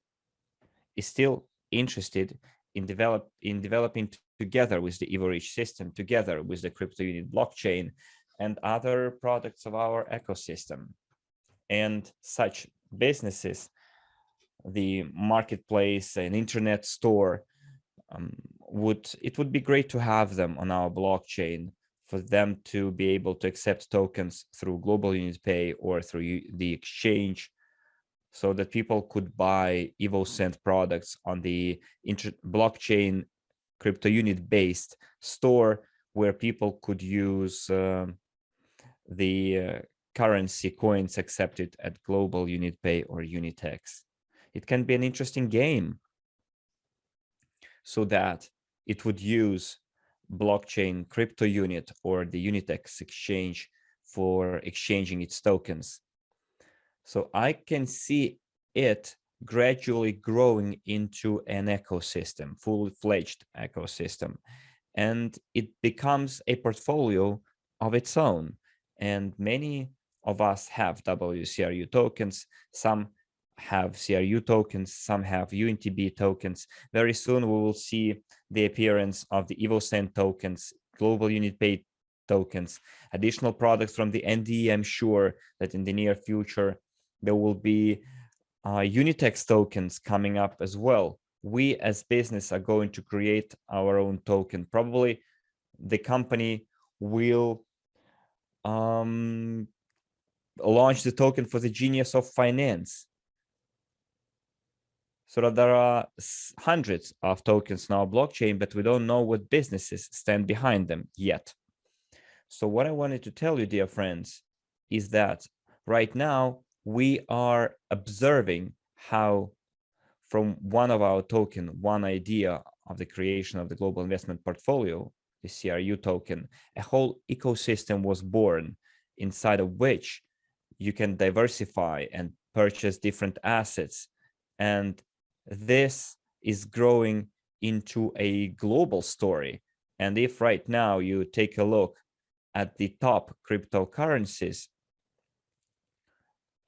is still interested in developing together with the EvoReach system, together with the Cryptounit blockchain and other products of our ecosystem. And such businesses, the marketplace, an internet store, it would be great to have them on our blockchain for them to be able to accept tokens through Global Unit Pay or through the exchange, so that people could buy EvoCent products on the blockchain Cryptounit based store, where people could use the currency coins accepted at Global Unit Pay or Unitex. It can be an interesting game, so that it would use blockchain Cryptounit or the Unitex exchange for exchanging its tokens. So I can see it gradually growing into an ecosystem, full-fledged ecosystem, and it becomes a portfolio of its own. And many of us have WCRU tokens. Some have CRU tokens, some have UNTB tokens. Very soon we will see the appearance of the EvoCent tokens, Global Unit Pay tokens, additional products from the NDE. I'm sure that in the near future there will be Unitex tokens coming up as well. We as business are going to create our own token. Probably the company will launch the token for the genius of finance. So that there are hundreds of tokens now blockchain, but we don't know what businesses stand behind them yet. So what I wanted to tell you, dear friends, is that right now we are observing how from one of our token, one idea of the creation of the global investment portfolio, the CRU token, a whole ecosystem was born, inside of which you can diversify and purchase different assets. And this is growing into a global story. And if right now you take a look at the top cryptocurrencies,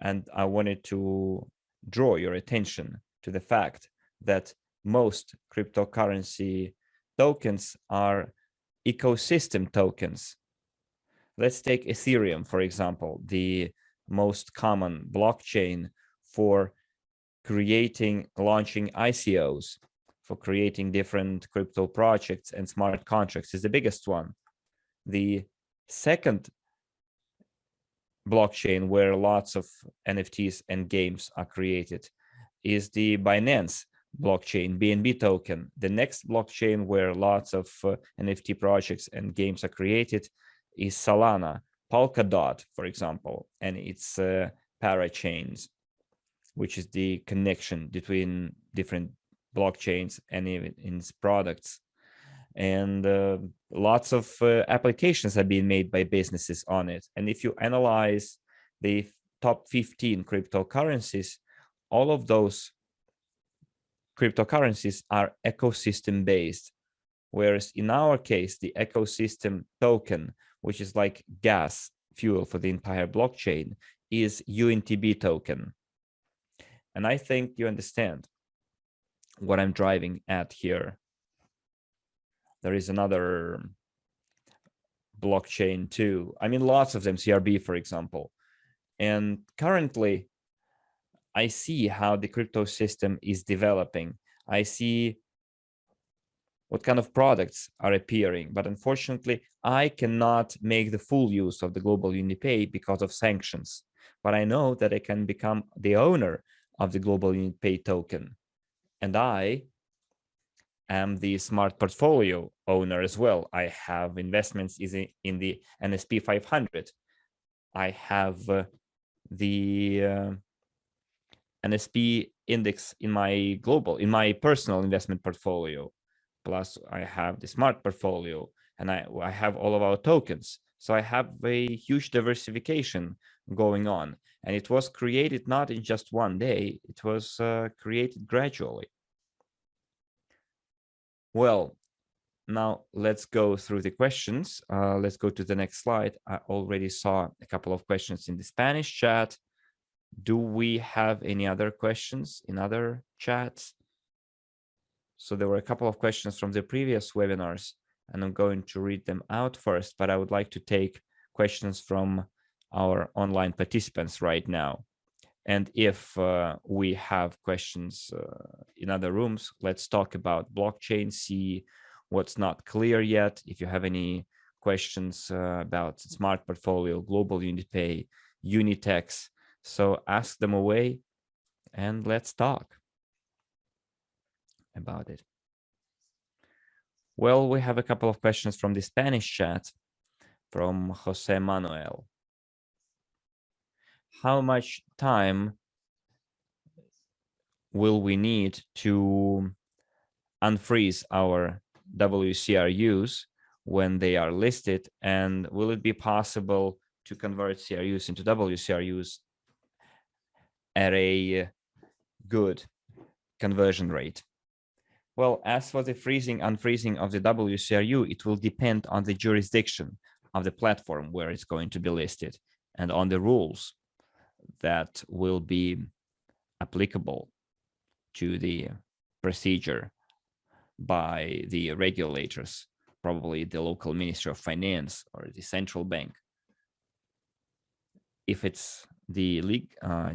and I wanted to draw your attention to the fact that most cryptocurrency tokens are ecosystem tokens. Let's take Ethereum, for example, the most common blockchain for launching ICOs, for creating different crypto projects and smart contracts, is the biggest one. The second blockchain where lots of NFTs and games are created is the Binance blockchain, BNB token. The next blockchain where lots of NFT projects and games are created is Solana, Polkadot, for example, and its parachains, which is the connection between different blockchains and its products. And lots of applications have been made by businesses on it. And if you analyze the top 15 cryptocurrencies, all of those cryptocurrencies are ecosystem based. Whereas in our case, the ecosystem token, which is like gas fuel for the entire blockchain, is UNTB token. And I think you understand what I'm driving at here. There is another blockchain too. I mean, lots of them, CRB, for example. And currently, I see how the crypto system is developing. I see what kind of products are appearing. But unfortunately, I cannot make the full use of the Global Unit Pay because of sanctions. But I know that I can become the owner of the Global Unit Pay token. And I am the smart portfolio owner as well. I have investments in the NSP 500. I have the NSP index in my personal investment portfolio. Plus, I have the smart portfolio, and I have all of our tokens. So I have a huge diversification going on. And it was created not in just one day, it was created gradually. Well, now let's go through the questions. Let's go to the next slide. I already saw a couple of questions in the Spanish chat. Do we have any other questions in other chats? So there were a couple of questions from the previous webinars, and I'm going to read them out first, but I would like to take questions from our online participants right now. And if we have questions in other rooms, let's talk about blockchain, see what's not clear yet. If you have any questions about smart portfolio, global unit pay, Unitex. So ask them away and let's talk about it. Well, we have a couple of questions from the Spanish chat from Jose Manuel. How much time will we need to unfreeze our WCRUs when they are listed? And will it be possible to convert CRUs into WCRUs at a good conversion rate? Well, as for the unfreezing of the WCRU, it will depend on the jurisdiction of the platform where it's going to be listed and on the rules that will be applicable to the procedure by the regulators, probably the local Ministry of Finance or the central bank. If it's the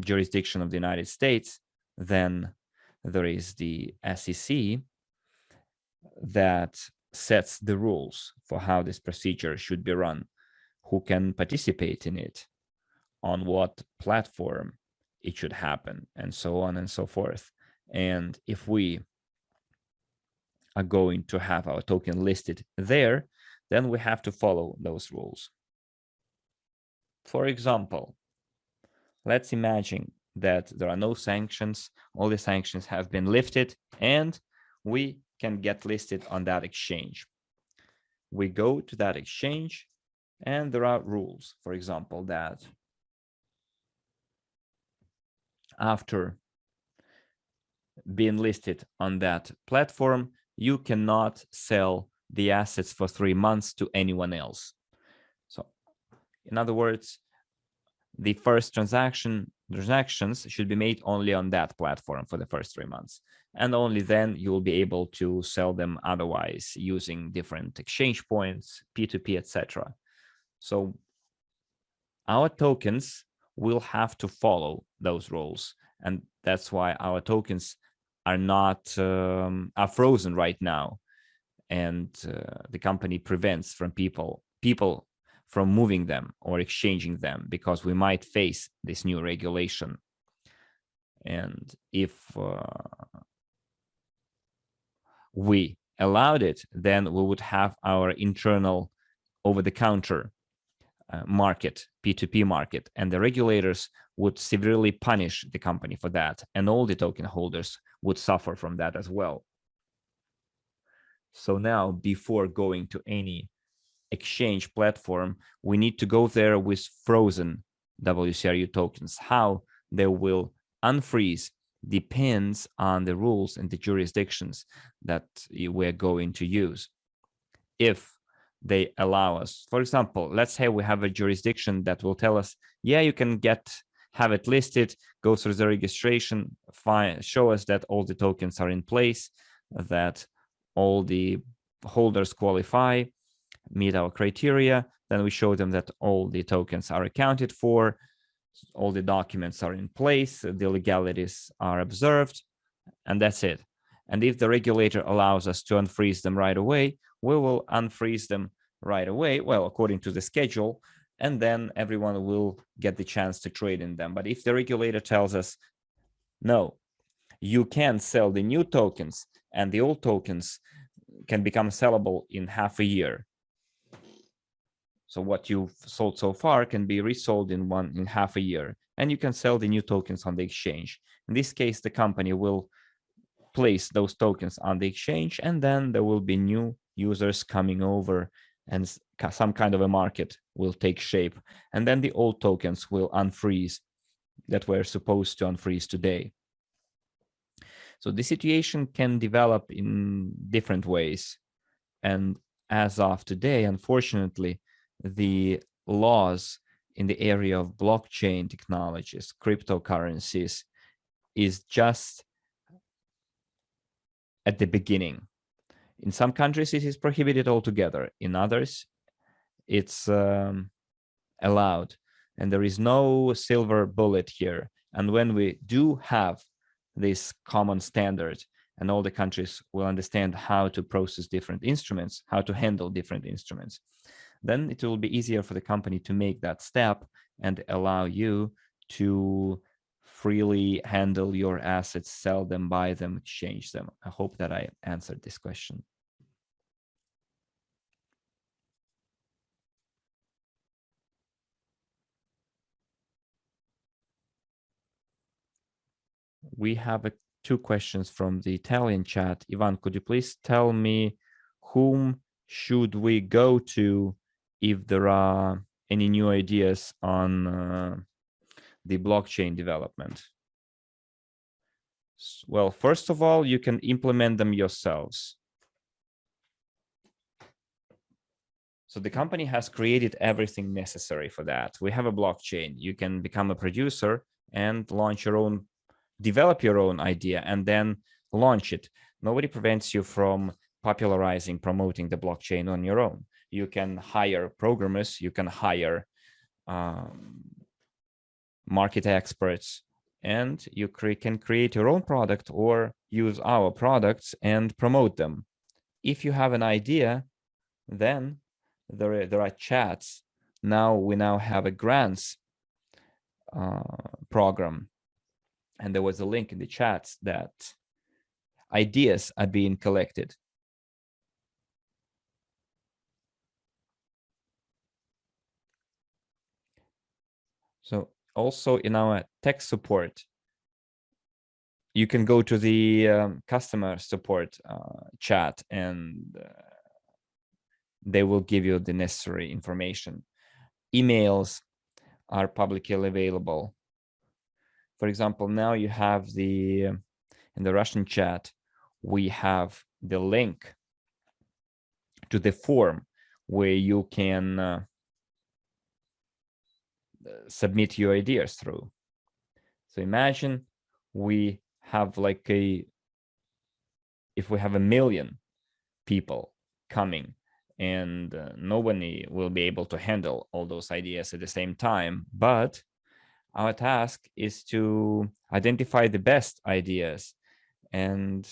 jurisdiction of the United States, then there is the SEC that sets the rules for how this procedure should be run, who can participate in it, on what platform it should happen, and so on and so forth. And if we are going to have our token listed there, then we have to follow those rules. For example, let's imagine that there are no sanctions, all the sanctions have been lifted, and we can get listed on that exchange. We go to that exchange, and there are rules, for example, that after being listed on that platform, you cannot sell the assets for 3 months to anyone else. So, in other words, the first transactions should be made only on that platform for the first 3 months. And only then you will be able to sell them otherwise using different exchange points, P2P, etc. So our tokens will have to follow those rules. And that's why our tokens are not are frozen right now. And the company prevents from people from moving them or exchanging them, because we might face this new regulation. And if we allowed it, then we would have our internal over-the-counter market, P2P market, and the regulators would severely punish the company for that, and all the token holders would suffer from that as well. So now, before going to any exchange platform, we need to go there with frozen WCRU tokens. How they will unfreeze depends on the rules and the jurisdictions that we're going to use. If they allow us, for example, let's say we have a jurisdiction that will tell us, yeah, you can have it listed, go through the registration, show us that all the tokens are in place, that all the holders qualify, meet our criteria, then we show them that all the tokens are accounted for, all the documents are in place, the legalities are observed, and that's it. And if the regulator allows us to unfreeze them right away, we will unfreeze them right away, well, according to the schedule, and then everyone will get the chance to trade in them. But if the regulator tells us, no, you can sell the new tokens, and the old tokens can become sellable in half a year. So what you've sold so far can be resold in half a year, and you can sell the new tokens on the exchange. In this case, the company will place those tokens on the exchange, and then there will be new users coming over, and some kind of a market will take shape. And then the old tokens will unfreeze that were supposed to unfreeze today. So the situation can develop in different ways. And as of today, unfortunately, the laws in the area of blockchain technologies, cryptocurrencies, is just at the beginning. In some countries, it is prohibited altogether. In others, it's allowed. And there is no silver bullet here. And when we do have this common standard, and all the countries will understand how to process different instruments, how to handle different instruments, then it will be easier for the company to make that step and allow you to freely handle your assets, sell them, buy them, exchange them. I hope that I answered this question. We have two questions from the Italian chat. Ivan, could you please tell me whom should we go to if there are any new ideas on the blockchain development? Well, first of all, you can implement them yourselves. So the company has created everything necessary for that. We have a blockchain. You can become a producer and launch your own, develop your own idea and then launch it. Nobody prevents you from popularizing, promoting the blockchain on your own. You can hire programmers, you can hire market experts, and you can create your own product or use our products and promote them. If you have an idea, then there are chats. We now have a grants program, and there was a link in the chats that ideas are being collected. So also in our tech support, you can go to the customer support chat and they will give you the necessary information. Emails are publicly available. For example, now you have in the Russian chat, we have the link to the form where you can submit your ideas through. So imagine we have if we have 1 million people coming and nobody will be able to handle all those ideas at the same time, but our task is to identify the best ideas. And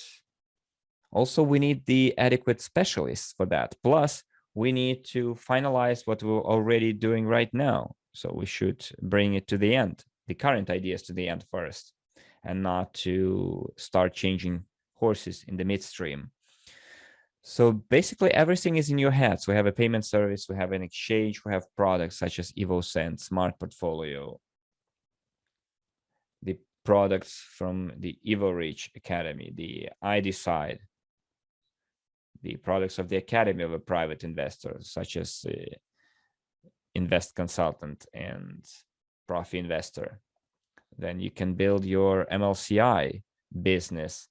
also we need the adequate specialists for that. Plus we need to finalize what we're already doing right now. So we should bring it to the end, the current ideas to the end first, and not to start changing horses in the midstream. So basically everything is in your hands. We have a payment service, we have an exchange, we have products such as EvoSend, Smart Portfolio, the products from the EvoReach Academy, the iDecide, the products of the Academy of a Private Investors, such as Invest Consultant and Profi Investor. Then you can build your MLCI business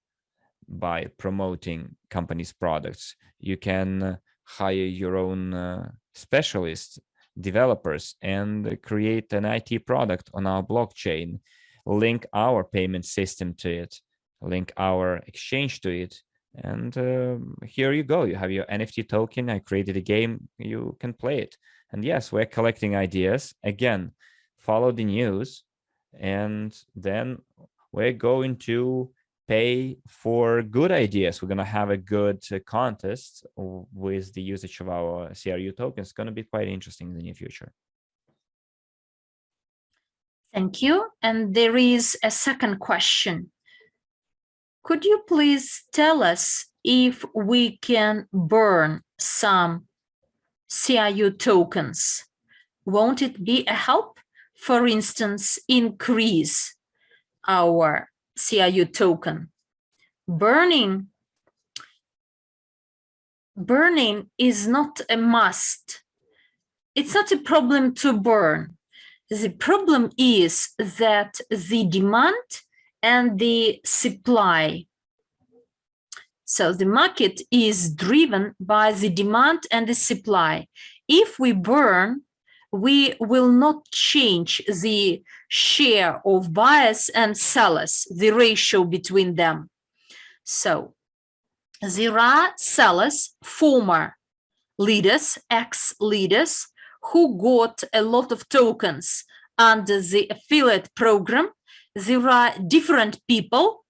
by promoting companies' products. You can hire your own specialists, developers, and create an IT product on our blockchain, link our payment system to it, link our exchange to it, and here you go. You have your NFT token. I created a game. You can play it. And yes, we're collecting ideas. Again, follow the news, and then we're going to pay for good ideas. We're going to have a good contest with the usage of our CRU tokens. It's going to be quite interesting in the near future. Thank you. And there is a second question. Could you please tell us if we can burn some CRU tokens? Won't it be a help? For instance, increase our CRU token. Burning is not a must. It's not a problem to burn. The problem is that the demand and the supply. So the market is driven by the demand and the supply. If we burn, we will not change the share of buyers and sellers, the ratio between them. So there are sellers, former leaders, ex-leaders, who got a lot of tokens under the affiliate program. There are different people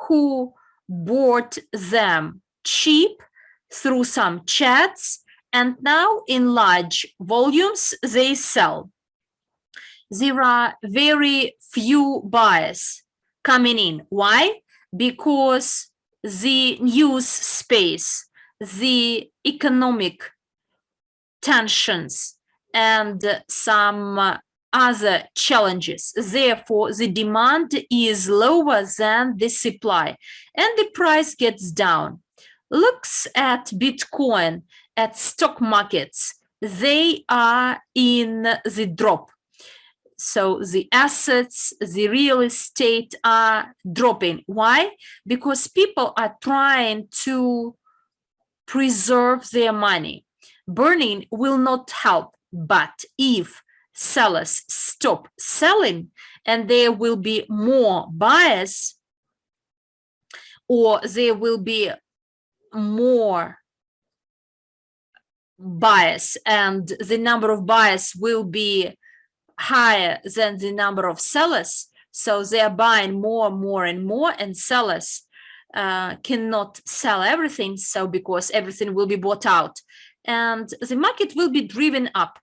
who bought them cheap through some chats And now in large volumes, they sell. There are very few buyers coming in. Why? Because the news space, the economic tensions, and some other challenges. Therefore, the demand is lower than the supply and the price gets down. Looks at Bitcoin, at stock markets, they are in the drop. So the assets, the real estate are dropping. Why? Because people are trying to preserve their money. Burning will not help, but if sellers stop selling and there will be more buyers, or there will be more buyers and the number of buyers will be higher than the number of sellers, so they are buying more and more, and sellers cannot sell everything, so because everything will be bought out and the market will be driven up.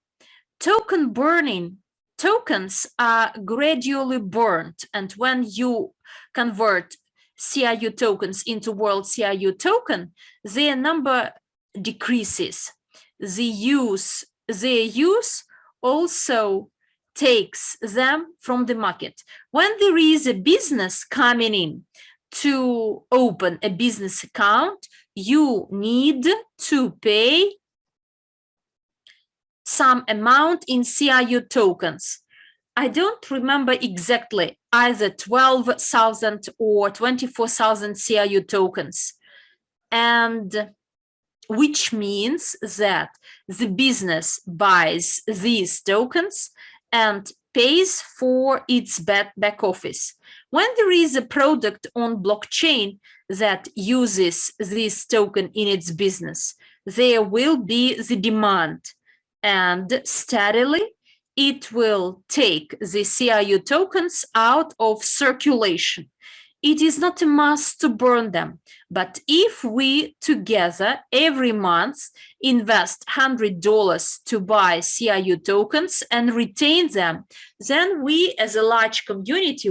Token burning, tokens are gradually burned, and when you convert CRU tokens into World CRU token, their number decreases. Their use also takes them from the market. When there is a business coming in to open a business account, you need to pay some amount in CRU tokens. I don't remember exactly, either 12,000 or 24,000 CRU tokens. And which means that the business buys these tokens and pays for its back office. When there is a product on blockchain that uses this token in its business, there will be the demand, and steadily it will take the CRU tokens out of circulation. It is not a must to burn them, but if we together every month invest $100 to buy CRU tokens and retain them, then we as a large community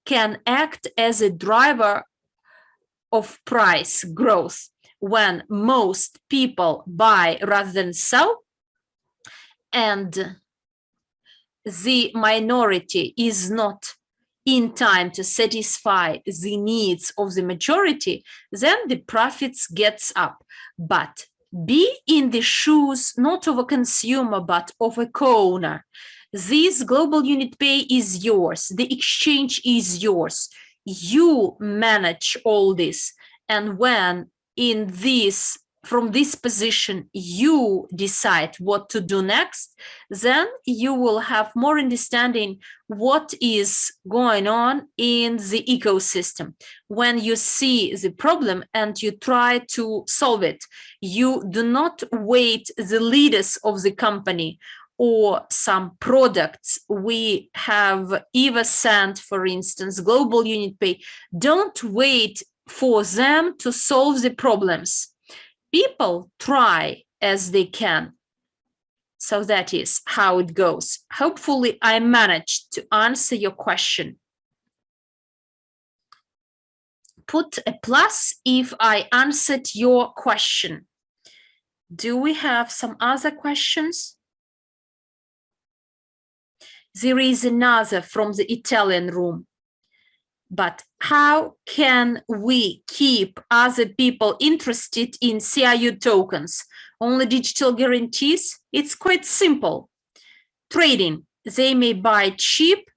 can act as a driver of price growth. When most people buy rather than sell, and the minority is not in time to satisfy the needs of the majority, then the profits gets up. But be in the shoes not of a consumer but of a co-owner. This global unit pay is yours, the exchange is yours, you manage all this, and when from this position you decide what to do next, then you will have more understanding what is going on in the ecosystem. When you see the problem and you try to solve it, you do not wait the leaders of the company or some products we have either sent, for instance, global unit pay, don't wait for them to solve the problems. People try as they can. So that is how it goes. Hopefully, I managed to answer your question. Put a plus if I answered your question. Do we have some other questions? There is another from the Italian room. But how can we keep other people interested in CRU tokens? Only digital guarantees? It's quite simple. Trading, they may buy cheap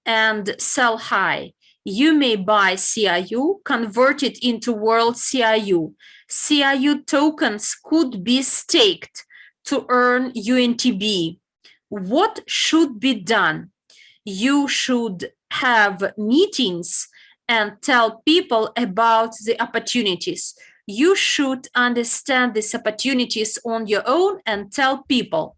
and sell high. You may buy CRU, convert it into World CRU. CRU tokens could be staked to earn UNTB. What should be done? You should have meetings and tell people about the opportunities. You should understand these opportunities on your own and tell people.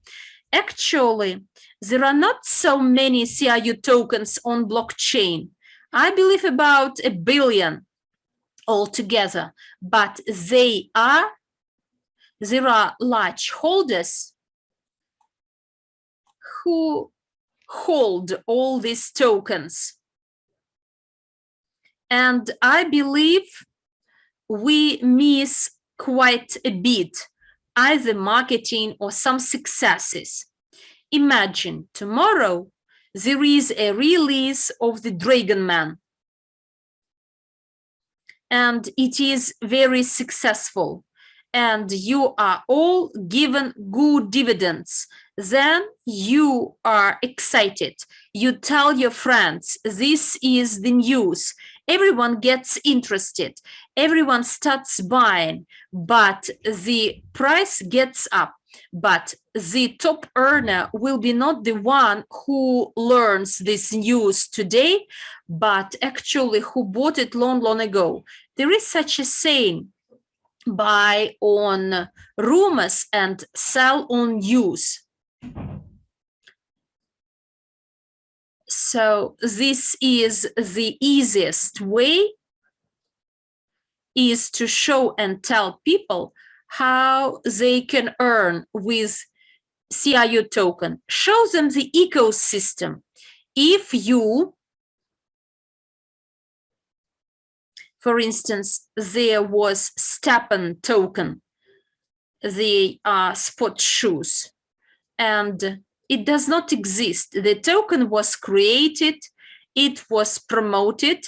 Actually, there are not so many CRU tokens on blockchain. I believe about 1 billion altogether, but they are there are large holders who hold all these tokens. And I believe we miss quite a bit, either marketing or some successes. Imagine tomorrow there is a release of the Dragon Man, and it is very successful, and you are all given good dividends. Then you are excited. You tell your friends, this is the news. Everyone gets interested. Everyone starts buying, but the price gets up. But the top earner will be not the one who learns this news today, but actually who bought it long, long ago. There is such a saying, buy on rumors and sell on news. So this is the easiest way, is to show and tell people how they can earn with CRU token. Show them the ecosystem. If you, for instance, there was Stepan token, the sport shoes, and it does not exist. The token was created, it was promoted,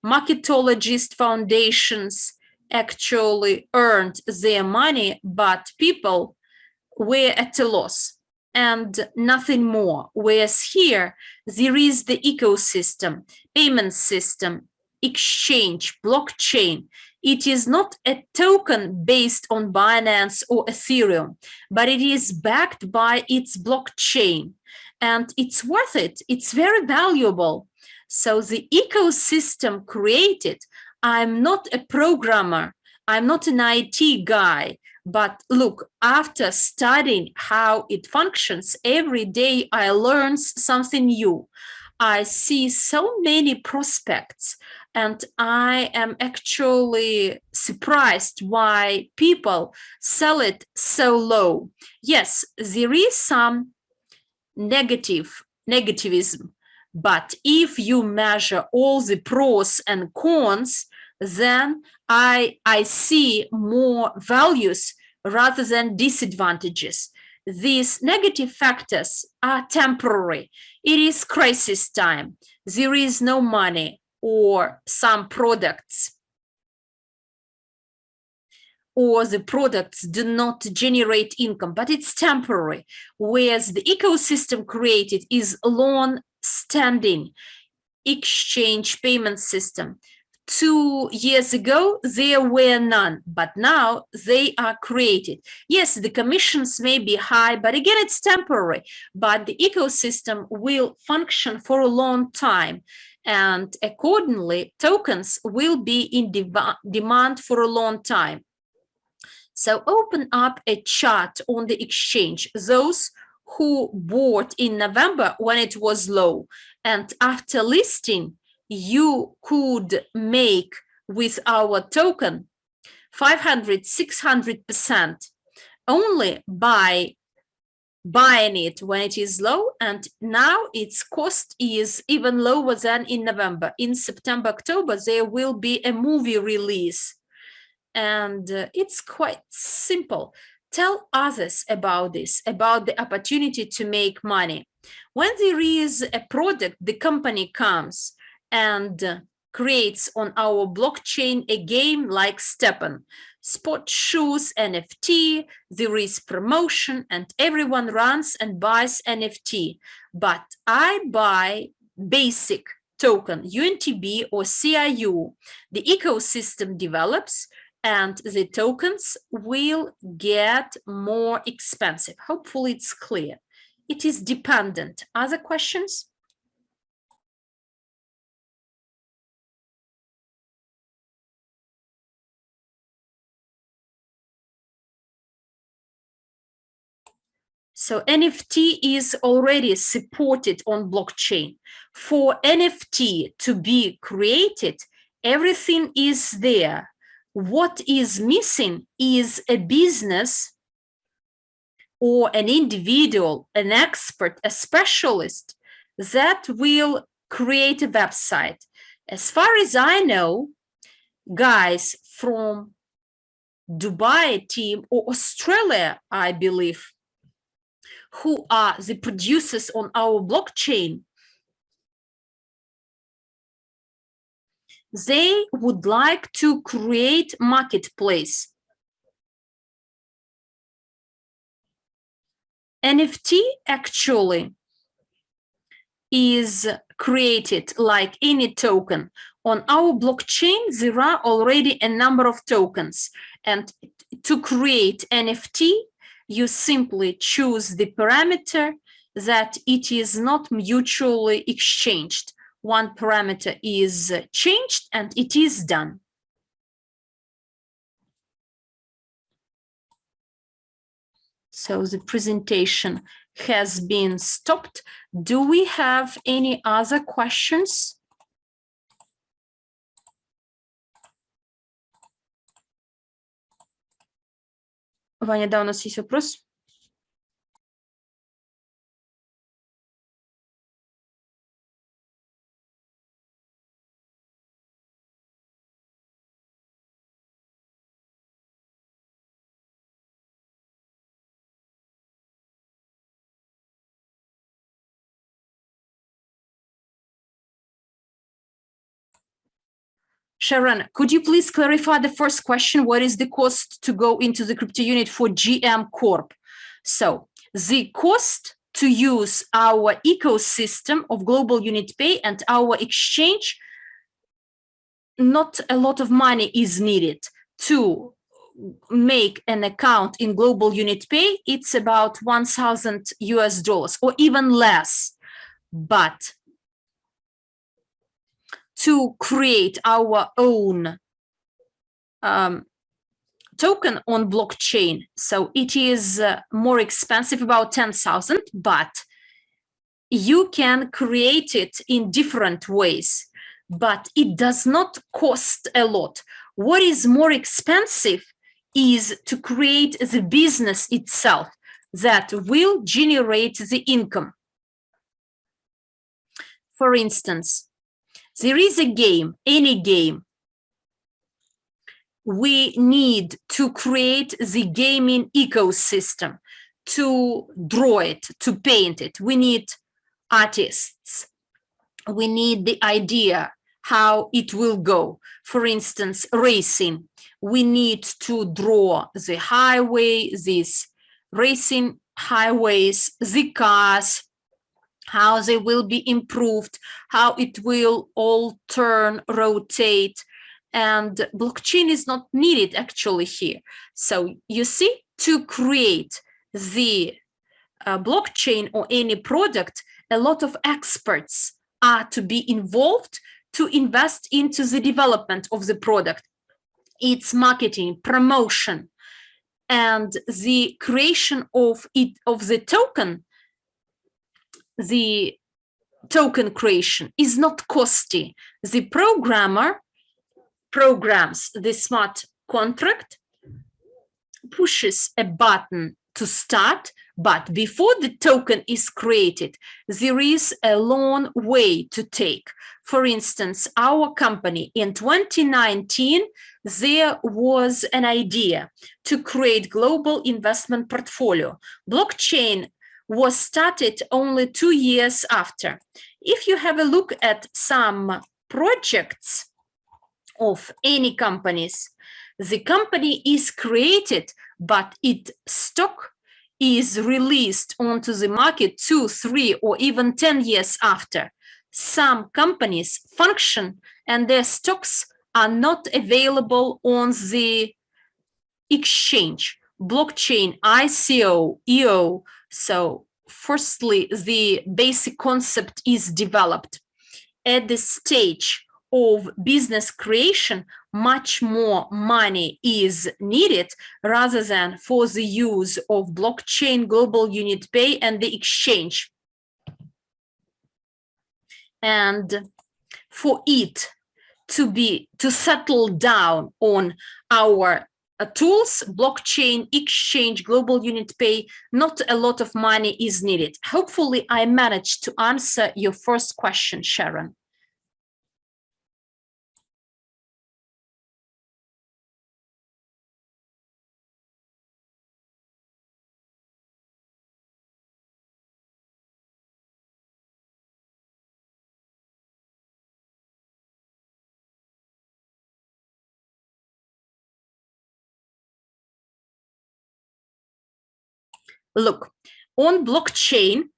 marketologist foundations actually earned their money, but people were at a loss and nothing more. Whereas here, there is the ecosystem, payment system, exchange, blockchain. It is not a token based on Binance or Ethereum, but it is backed by its blockchain, and it's worth it. It's very valuable. So the ecosystem created, I'm not a programmer, I'm not an IT guy, but look, after studying how it functions, every day I learn something new. I see so many prospects, and I am actually surprised why people sell it so low. Yes, there is some negativism, but if you measure all the pros and cons, then I see more values rather than disadvantages. These negative factors are temporary. It is crisis time. There is no money, or some products, or the products do not generate income, but it's temporary. Whereas the ecosystem created is long-standing exchange payment system. 2 years ago, there were none, but now they are created. Yes, the commissions may be high, but again, it's temporary. But the ecosystem will function for a long time. And accordingly, tokens will be in demand for a long time. So open up a chart on the exchange, those who bought in November when it was low, and after listing, you could make with our token 500, 600% only by buying it when it is low, and now its cost is even lower than in November. In September, October, there will be a movie release, and it's quite simple. Tell others about this, about the opportunity to make money. When there is a product, the company comes and creates on our blockchain a game like Stepan, sport shoes, NFT, there is promotion, and everyone runs and buys NFT. But I buy basic token, UNTB or CRU. The ecosystem develops, and the tokens will get more expensive. Hopefully it's clear. It is dependent. Other questions? So NFT is already supported on blockchain. For NFT to be created, everything is there. What is missing is a business or an individual, an expert, a specialist that will create a website. As far as I know, guys from Dubai team or Australia, I believe, who are the producers on our blockchain, they would like to create marketplace. NFT actually is created like any token. On our blockchain, there are already a number of tokens. And to create NFT, you simply choose the parameter that it is not mutually exchanged. One parameter is changed and it is done. So the presentation has been stopped. Do we have any other questions? Ваня, да, у нас есть вопрос. Sharon, could you please clarify the first question? What is the cost to go into the crypto unit for GM Corp? So the cost to use our ecosystem of Global Unit Pay and our exchange, not a lot of money is needed to make an account in Global Unit Pay. It's about 1,000 US dollars or even less. But to create our own token on blockchain, so it is more expensive, about 10,000, but you can create it in different ways, but it does not cost a lot. What is more expensive is to create the business itself that will generate the income. For instance, there is a game, any game. We need to create the gaming ecosystem, to draw it, to paint it. We need artists. We need the idea how it will go. For instance, racing. We need to draw the highway, these racing highways, the cars, how they will be improved, how it will all turn, rotate, and blockchain is not needed actually here. So you see, to create the blockchain or any product, a lot of experts are to be involved to invest into the development of the product, its marketing, promotion, and the creation of it, of the token. The token creation is not costly. The programmer programs the smart contract, pushes a button to start, but before the token is created, there is a long way to take. For instance, our company in 2019, there was an idea to create global investment portfolio. Blockchain was started only 2 years after. If you have a look at some projects of any companies, the company is created, but its stock is released onto the market 2, 3, or even 10 years after. Some companies function and their stocks are not available on the exchange, blockchain, ICO, EO. So firstly, the basic concept is developed. At the stage of business creation, much more money is needed rather than for the use of blockchain, Global Unit Pay, and the exchange. And for it to settle down on our tools, blockchain, exchange, global unit pay, not a lot of money is needed. Hopefully, I managed to answer your first question, Sharon. Look, on blockchain,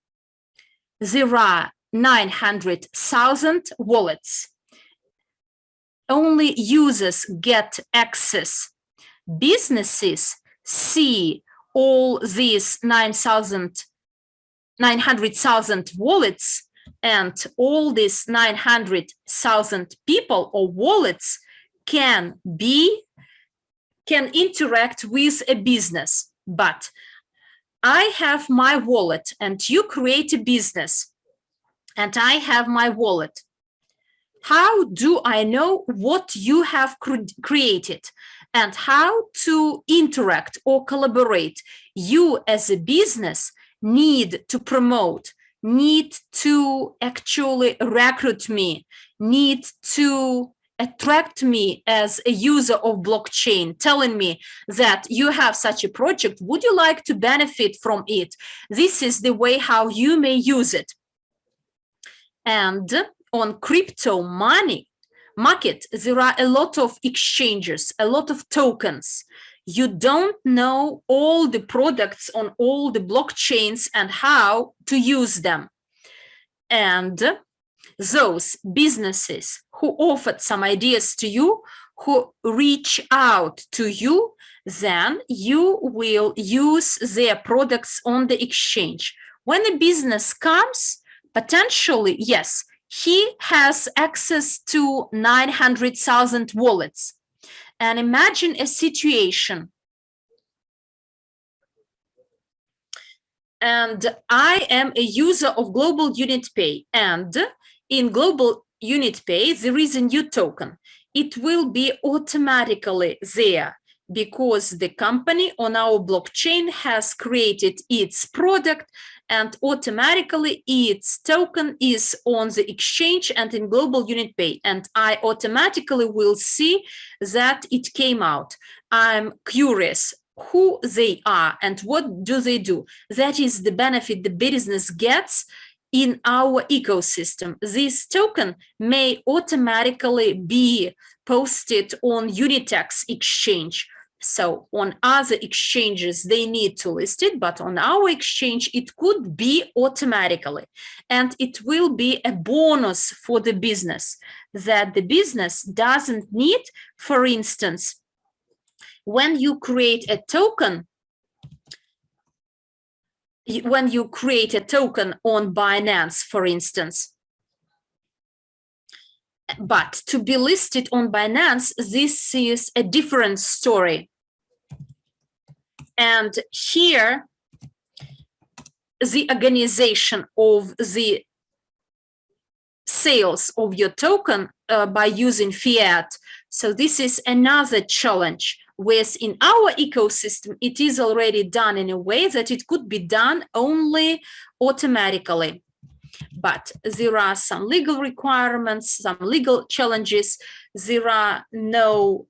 there are 900,000 wallets. Only users get access. Businesses see all these 900,000 wallets, and all these 900,000 people or wallets can interact with a business. But I have my wallet and you create a business and I have my wallet. How do I know what you have created and how to interact or collaborate? You as a business need to promote, need to actually recruit me, need to attract me as a user of blockchain, telling me that you have such a project, would you like to benefit from it? This is the way how you may use it. And on crypto money market, there are a lot of exchanges, a lot of tokens. You don't know all the products on all the blockchains and how to use them. And those businesses who offered some ideas to you, who reach out to you, then you will use their products on the exchange. When a business comes, potentially, yes, he has access to 900,000 wallets. And imagine a situation. And I am a user of global unit pay, and in global unit pay, there is a new token. It will be automatically there because the company on our blockchain has created its product, and automatically its token is on the exchange and in global unit pay. And I automatically will see that it came out. I'm curious who they are and what do they do. That is the benefit the business gets in our ecosystem. This token may automatically be posted on Unitex exchange. So on other exchanges, they need to list it, but on our exchange, it could be automatically. And it will be a bonus for the business that the business doesn't need. For instance, when you create a token, on Binance, for instance, but to be listed on Binance, this is a different story. And here, the organization of the sales of your token by using fiat. So this is another challenge. Whereas in our ecosystem, it is already done in a way that it could be done only automatically. But there are some legal requirements, some legal challenges. There are no,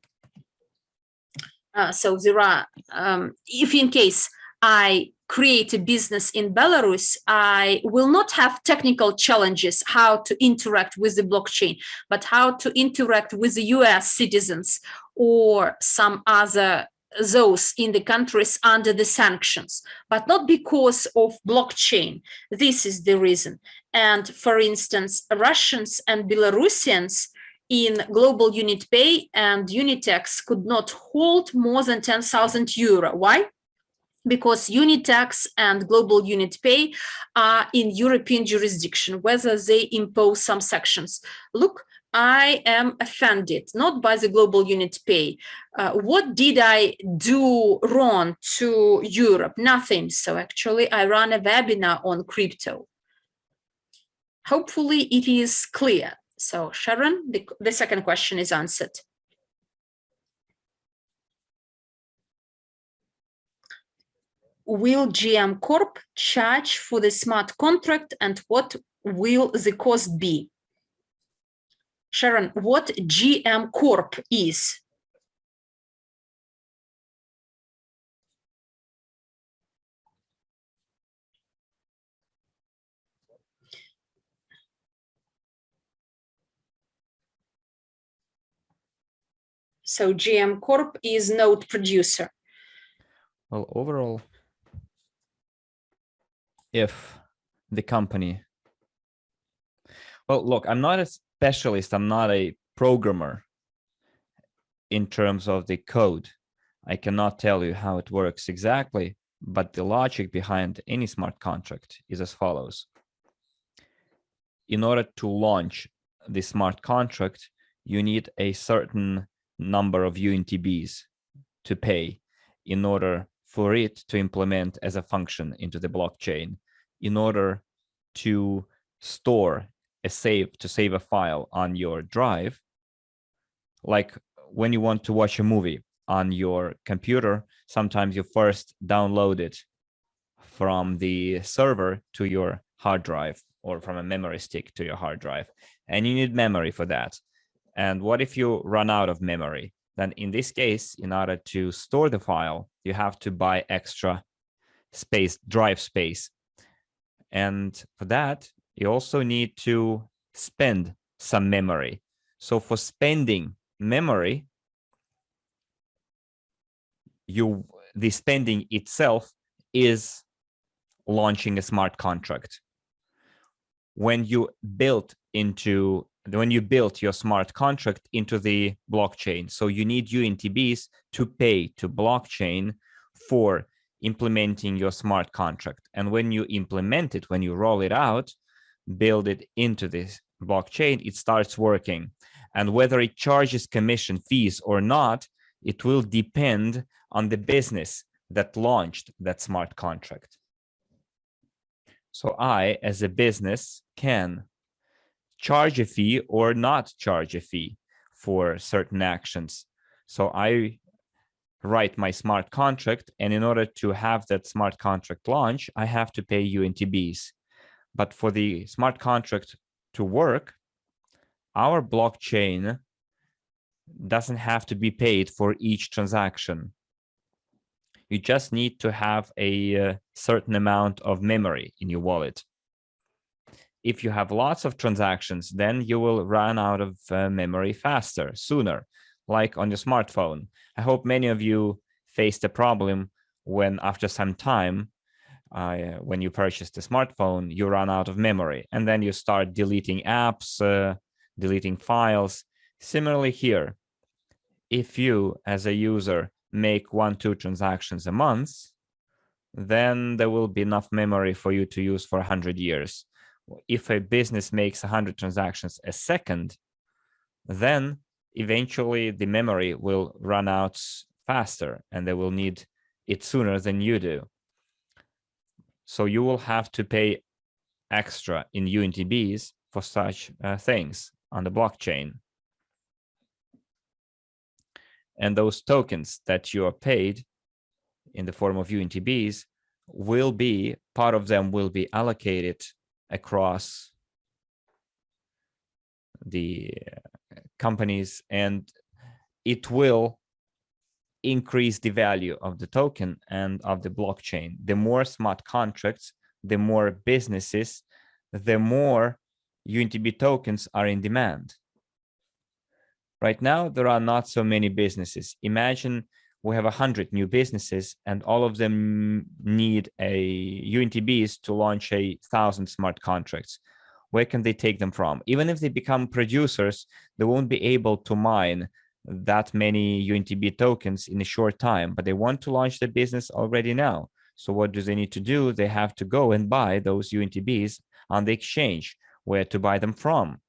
if in case I create a business in Belarus, I will not have technical challenges how to interact with the blockchain, but how to interact with the US citizens or some other those in the countries under the sanctions, but not because of blockchain. This is the reason. And for instance, Russians and Belarusians in global unit pay and Unitex could not hold more than 10,000 euro. Why? Because Unitex and global unit pay are in European jurisdiction, whether they impose some sanctions. Look, I am offended, not by the global unit pay. What did I do wrong to Europe? Nothing. So actually, I ran a webinar on crypto. Hopefully, it is clear. So Sharon, the second question is answered. will GM Corp charge for the smart contract, and what will the cost be? Sharon, what GM Corp is? So GM Corp is node producer. Well, overall, if the company, well, look, I'm not a specialist, I'm not a programmer in terms of the code. I cannot tell you how it works exactly, but the logic behind any smart contract is as follows. In order to launch the smart contract, you need a certain number of UNTBs to pay in order for it to implement as a function into the blockchain, in order to store to save a file on your drive. Like when you want to watch a movie on your computer, sometimes you first download it from the server to your hard drive, or from a memory stick to your hard drive, and you need memory for that. And what if you run out of memory? Then in this case, in order to store the file, you have to buy extra space, drive space. And for that, you also need to spend some memory. So for spending memory, the spending itself is launching a smart contract. When you built your smart contract into the blockchain, so you need UNTBs to pay to blockchain for implementing your smart contract. And when you implement it, when you roll it out, build it into this blockchain, it starts working. And whether it charges commission fees or not, it will depend on the business that launched that smart contract. So I, as a business, can charge a fee or not charge a fee for certain actions. So I write my smart contract, and in order to have that smart contract launch, I have to pay UNTBs. But for the smart contract to work, our blockchain doesn't have to be paid for each transaction. You just need to have a certain amount of memory in your wallet. If you have lots of transactions, then you will run out of memory faster, sooner, like on your smartphone. I hope many of you faced a problem when, after some time, when you purchase the smartphone, you run out of memory, and then you start deleting apps, deleting files. Similarly here, if you, as a user, make 1-2 transactions a month, then there will be enough memory for you to use for 100 years. If a business makes 100 transactions a second, then eventually the memory will run out faster, and they will need it sooner than you do. So you will have to pay extra in UNTBs for such things on the blockchain. And those tokens that you are paid in the form of UNTBs will be, part of them will be allocated across the companies, and it will increase the value of the token and of the blockchain. The more smart contracts, the more businesses, the more UNTB tokens are in demand. Right now, there are not so many businesses. Imagine we have 100 new businesses, and all of them need a UNTBs to launch 1,000 smart contracts. Where can they take them from? Even if they become producers, they won't be able to mine that many UNTB tokens in a short time, but they want to launch the business already now. So what do they need to do? They have to go and buy those UNTBs on the exchange. Where to buy them from?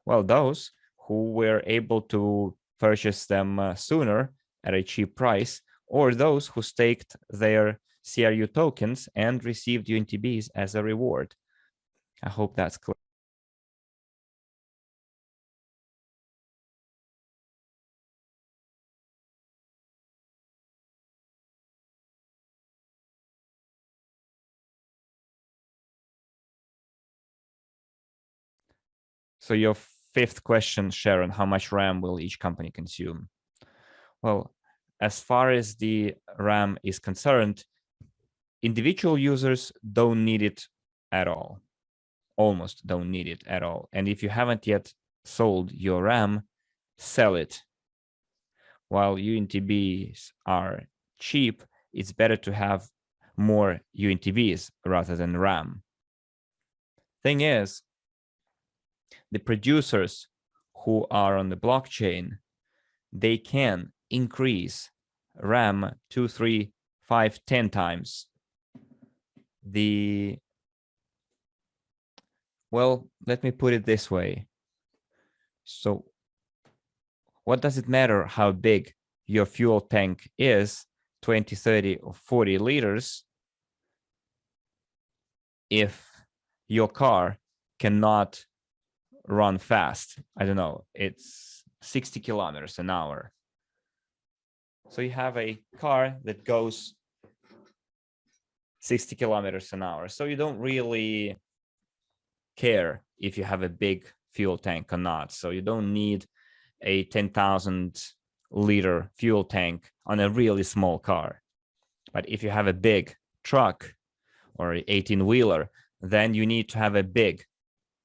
Well, those who were able to purchase them sooner at a cheap price, or those who staked their CRU tokens and received UNTBs as a reward. I hope that's clear. So your fifth question, Sharon, how much RAM will each company consume? Well, as far as the RAM is concerned, individual users don't need it at all. Almost don't need it at all. And if you haven't yet sold your RAM, sell it. While UNTBs are cheap, it's better to have more UNTBs rather than RAM. Thing is, the producers who are on the blockchain, they can increase RAM 2, 3, 5, 10 times. Well, let me put it this way. So what does it matter how big your fuel tank is, 20, 30, or 40 liters, if your car cannot run fast? I don't know, it's 60 kilometers an hour. So you have a car that goes 60 kilometers an hour. So you don't really care if you have a big fuel tank or not. So you don't need a 10,000 liter fuel tank on a really small car. But if you have a big truck or an 18-wheeler, then you need to have a big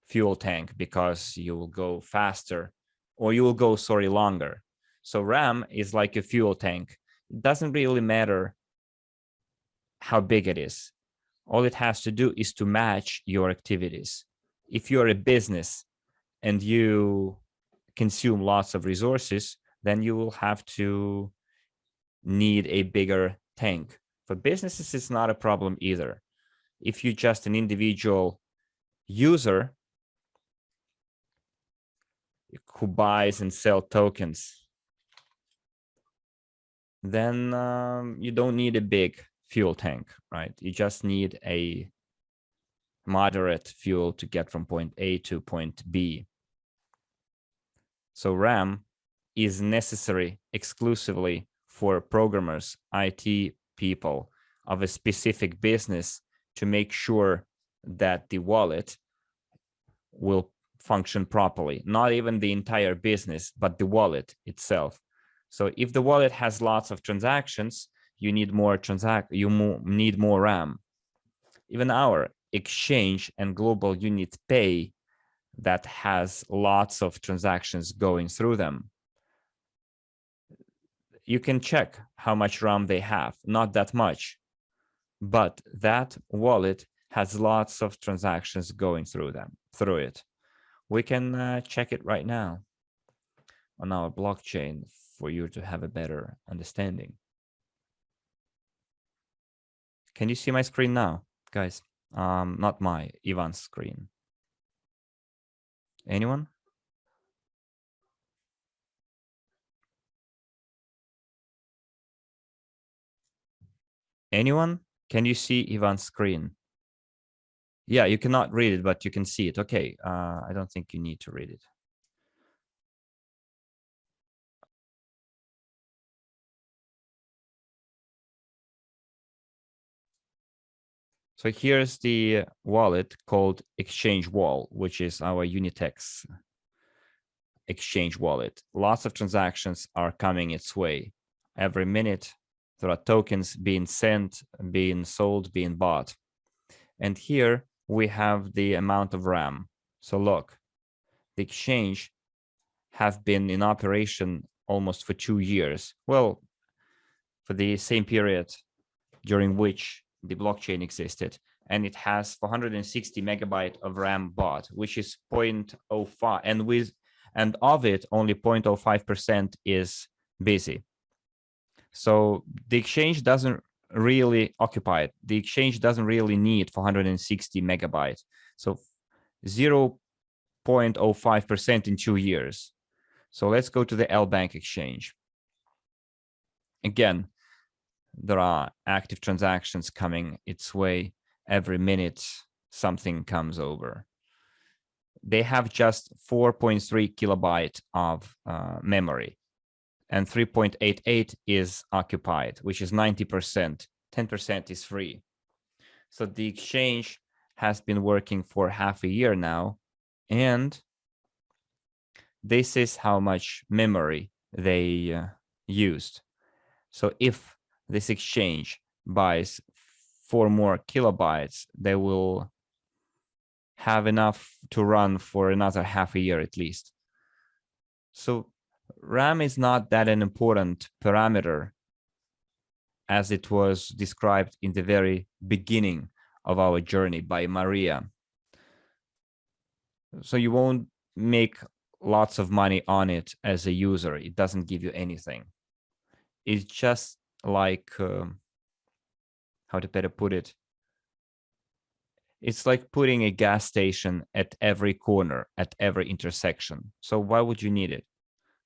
fuel tank because you will go faster, or you will go, longer. So RAM is like a fuel tank. It doesn't really matter how big it is. All it has to do is to match your activities. If you're a business and you consume lots of resources, then you will have to need a bigger tank. For businesses, it's not a problem either. If you're just an individual user who buys and sells tokens, then you don't need a big fuel tank, right? You just need a moderate fuel to get from point A to point B. So RAM is necessary exclusively for programmers, IT people of a specific business to make sure that the wallet will function properly. Not even the entire business, but the wallet itself. So if the wallet has lots of transactions, you need more need more RAM. Even our exchange and global unit pay that has lots of transactions going through them, you can check how much RAM they have. Not that much, but that wallet has lots of transactions going through it. We can check it right now on our blockchain for you to have a better understanding. Can you see my screen now, guys? Not Ivan's screen. Anyone? Anyone? Can you see Ivan's screen? Yeah, you cannot read it, but you can see it. Okay, I don't think you need to read it. So here's the wallet called Exchange Wall, which is our Unitex exchange wallet. Lots of transactions are coming its way. Every minute, there are tokens being sent, being sold, being bought. And here we have the amount of RAM. So look, the exchange have been in operation almost for 2 years. Well, for the same period during which the blockchain existed. And it has 460 megabyte of RAM bought, which is 0.05. And of it, only 0.05% is busy. So the exchange doesn't really occupy it. The exchange doesn't really need 460 megabytes. So 0.05% in 2 years. So let's go to the LBank exchange. Again, there are active transactions coming its way. Every minute, something comes over. They have just 4.3 kilobyte of memory, and 3.88 is occupied, which is 90%. 10% is free. So the exchange has been working for half a year now, and this is how much memory they used. So if this exchange buys 4 more kilobytes, they will have enough to run for another half a year at least. So RAM is not that an important parameter as it was described in the very beginning of our journey by Maria. So you won't make lots of money on it as a user. It doesn't give you anything. It's just like, how to better put it? It's like putting a gas station at every corner, at every intersection. So why would you need it?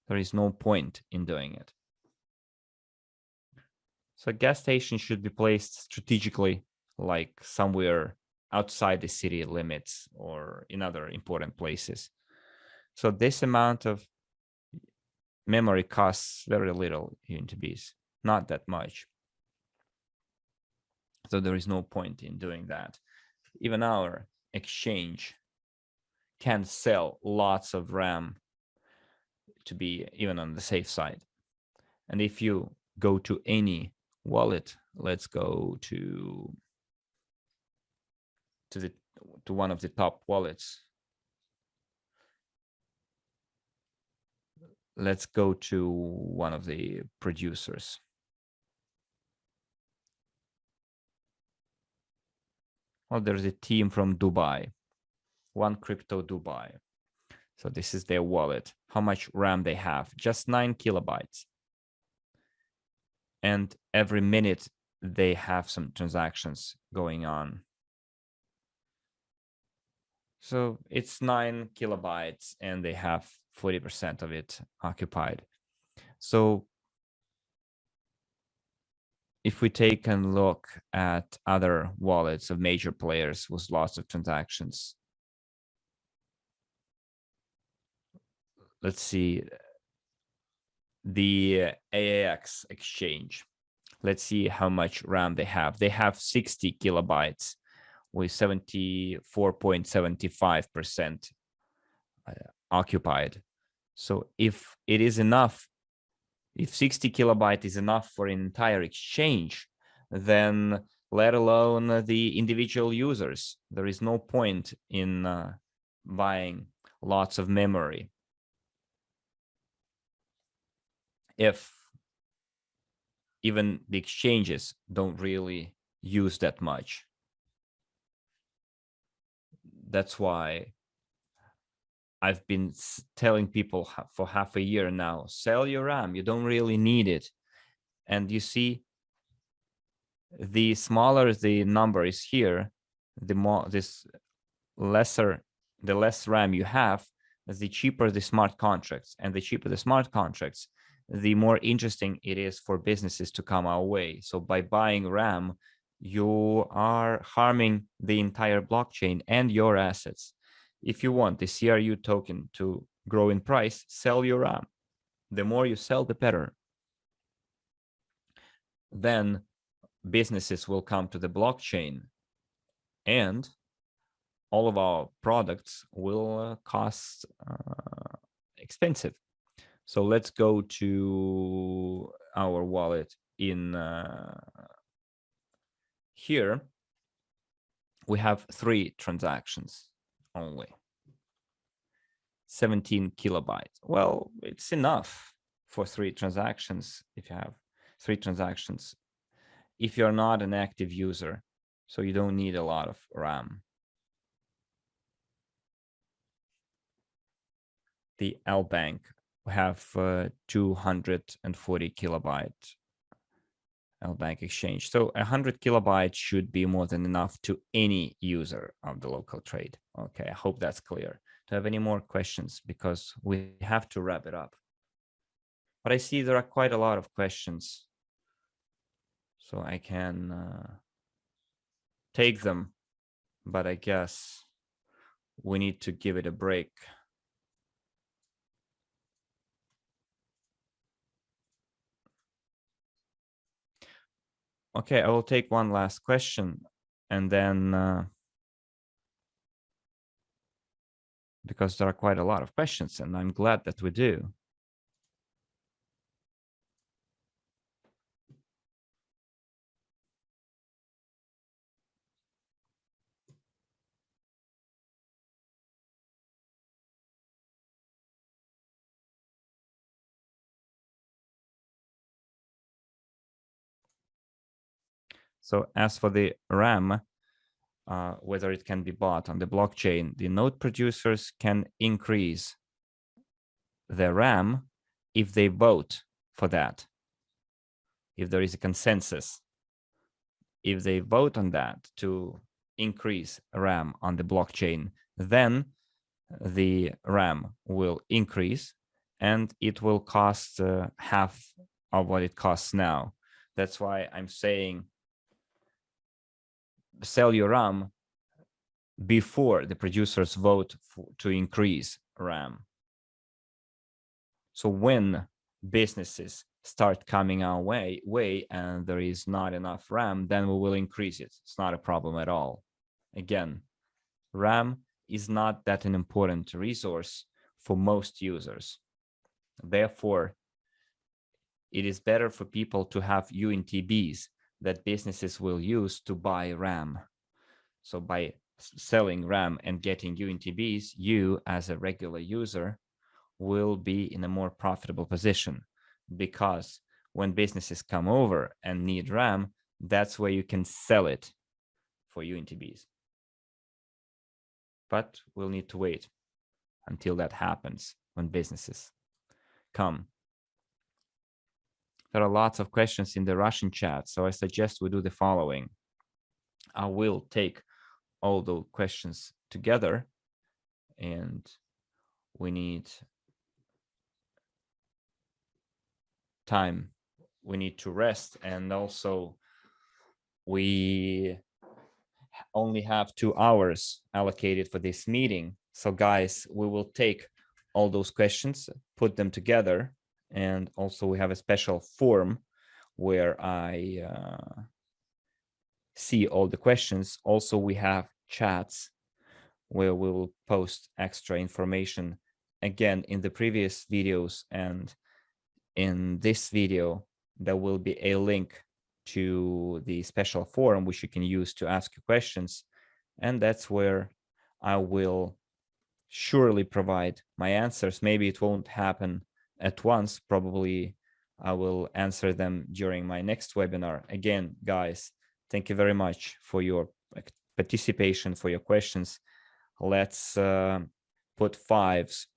There is no point in doing it. So gas station should be placed strategically, like somewhere outside the city limits or in other important places. So this amount of memory costs very little UNTBs, not that much. So there is no point in doing that. Even our exchange can sell lots of RAM to be even on the safe side. And if you go to any wallet, let's go to one of the top wallets. Let's go to one of the producers. Well, there's a team from Dubai, One Crypto Dubai. So this is their wallet. How much RAM they have? Just 9 kilobytes. And every minute they have some transactions going on. So it's 9 kilobytes and they have 40% of it occupied. So if we take a look at other wallets of major players with lots of transactions, let's see the AAX exchange. Let's see how much RAM they have. They have 60 kilobytes with 74.75% occupied. So if it is enough, if 60 kilobyte is enough for an entire exchange, then let alone the individual users, there is no point in buying lots of memory if even the exchanges don't really use that much. That's why I've been telling people for half a year now, sell your RAM, you don't really need it. And you see, the smaller the number is here, the less RAM you have, the cheaper the smart contracts. And the cheaper the smart contracts, the more interesting it is for businesses to come our way. So by buying RAM, you are harming the entire blockchain and your assets. If you want the CRU token to grow in price, sell your RAM. The more you sell, the better. Then businesses will come to the blockchain and all of our products will cost expensive. So let's go to our wallet in here. We have 3 transactions only. 17 kilobytes. Well, it's enough for 3 transactions if you have 3 transactions. If you're not an active user, so you don't need a lot of RAM. The L Bank, we have 240 kilobyte L Bank exchange. So 100 kilobytes should be more than enough to any user of the local trade. Okay, I hope that's clear. Do you have any more questions? Because we have to wrap it up. But I see there are quite a lot of questions. So I can take them, but I guess we need to give it a break. Okay, I will take one last question and then because there are quite a lot of questions, and I'm glad that we do. So as for the RAM, whether it can be bought on the blockchain, the node producers can increase the RAM if they vote for that, if there is a consensus. If they vote on that to increase RAM on the blockchain, then the RAM will increase and it will cost half of what it costs now. That's why I'm saying sell your RAM before the producers vote to increase RAM. So when businesses start coming our way and there is not enough RAM, then we will increase it. It's not a problem at all. Again, RAM is not that an important resource for most users. Therefore, it is better for people to have UNTBs that businesses will use to buy RAM. So by selling RAM and getting UNTBs, you as a regular user will be in a more profitable position, because when businesses come over and need RAM, that's where you can sell it for UNTBs. But we'll need to wait until that happens when businesses come. There are lots of questions in the Russian chat, so I suggest we do the following. I will take all the questions together, and we need time. We need to rest, and also we only have 2 hours allocated for this meeting. So guys, we will take all those questions, put them together, and also we have a special form where I see all the questions. Also, we have chats where we will post extra information. Again, in the previous videos and in this video, there will be a link to the special forum which you can use to ask questions, and that's where I will surely provide my answers. Maybe it won't happen at once, probably I will answer them during my next webinar. Again, guys, thank you very much for your participation, for your questions. Let's put 5s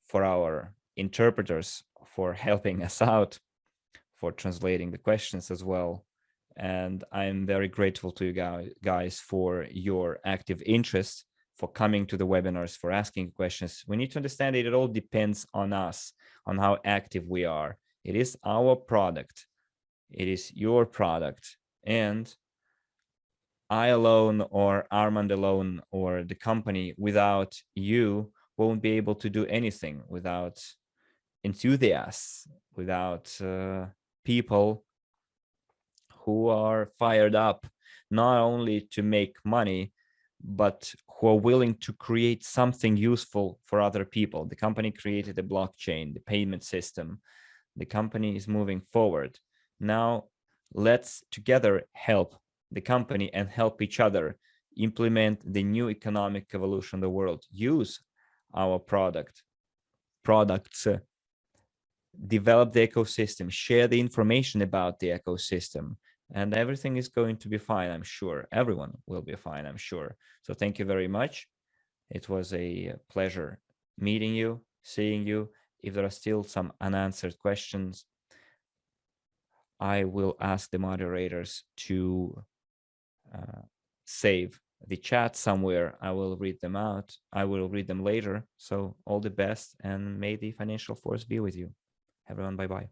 for our interpreters for helping us out, for translating the questions as well. And I'm very grateful to you guys for your active interest, for coming to the webinars, for asking questions. We need to understand that it all depends on us, on how active we are. It is our product. It is your product. And I alone, or Armand alone, or the company without you won't be able to do anything, without enthusiasts, without people who are fired up not only to make money, but who are willing to create something useful for other people. The company created a blockchain, the payment system. The company is moving forward. Now, let's together help the company and help each other implement the new economic evolution of the world. Use our products, develop the ecosystem, share the information about the ecosystem, and everything is going to be fine, I'm sure. Everyone will be fine, I'm sure. So thank you very much. It was a pleasure meeting you, seeing you. If there are still some unanswered questions, I will ask the moderators to save the chat somewhere. I will read them out. I will read them later. So all the best, and may the financial force be with you. Everyone, bye-bye.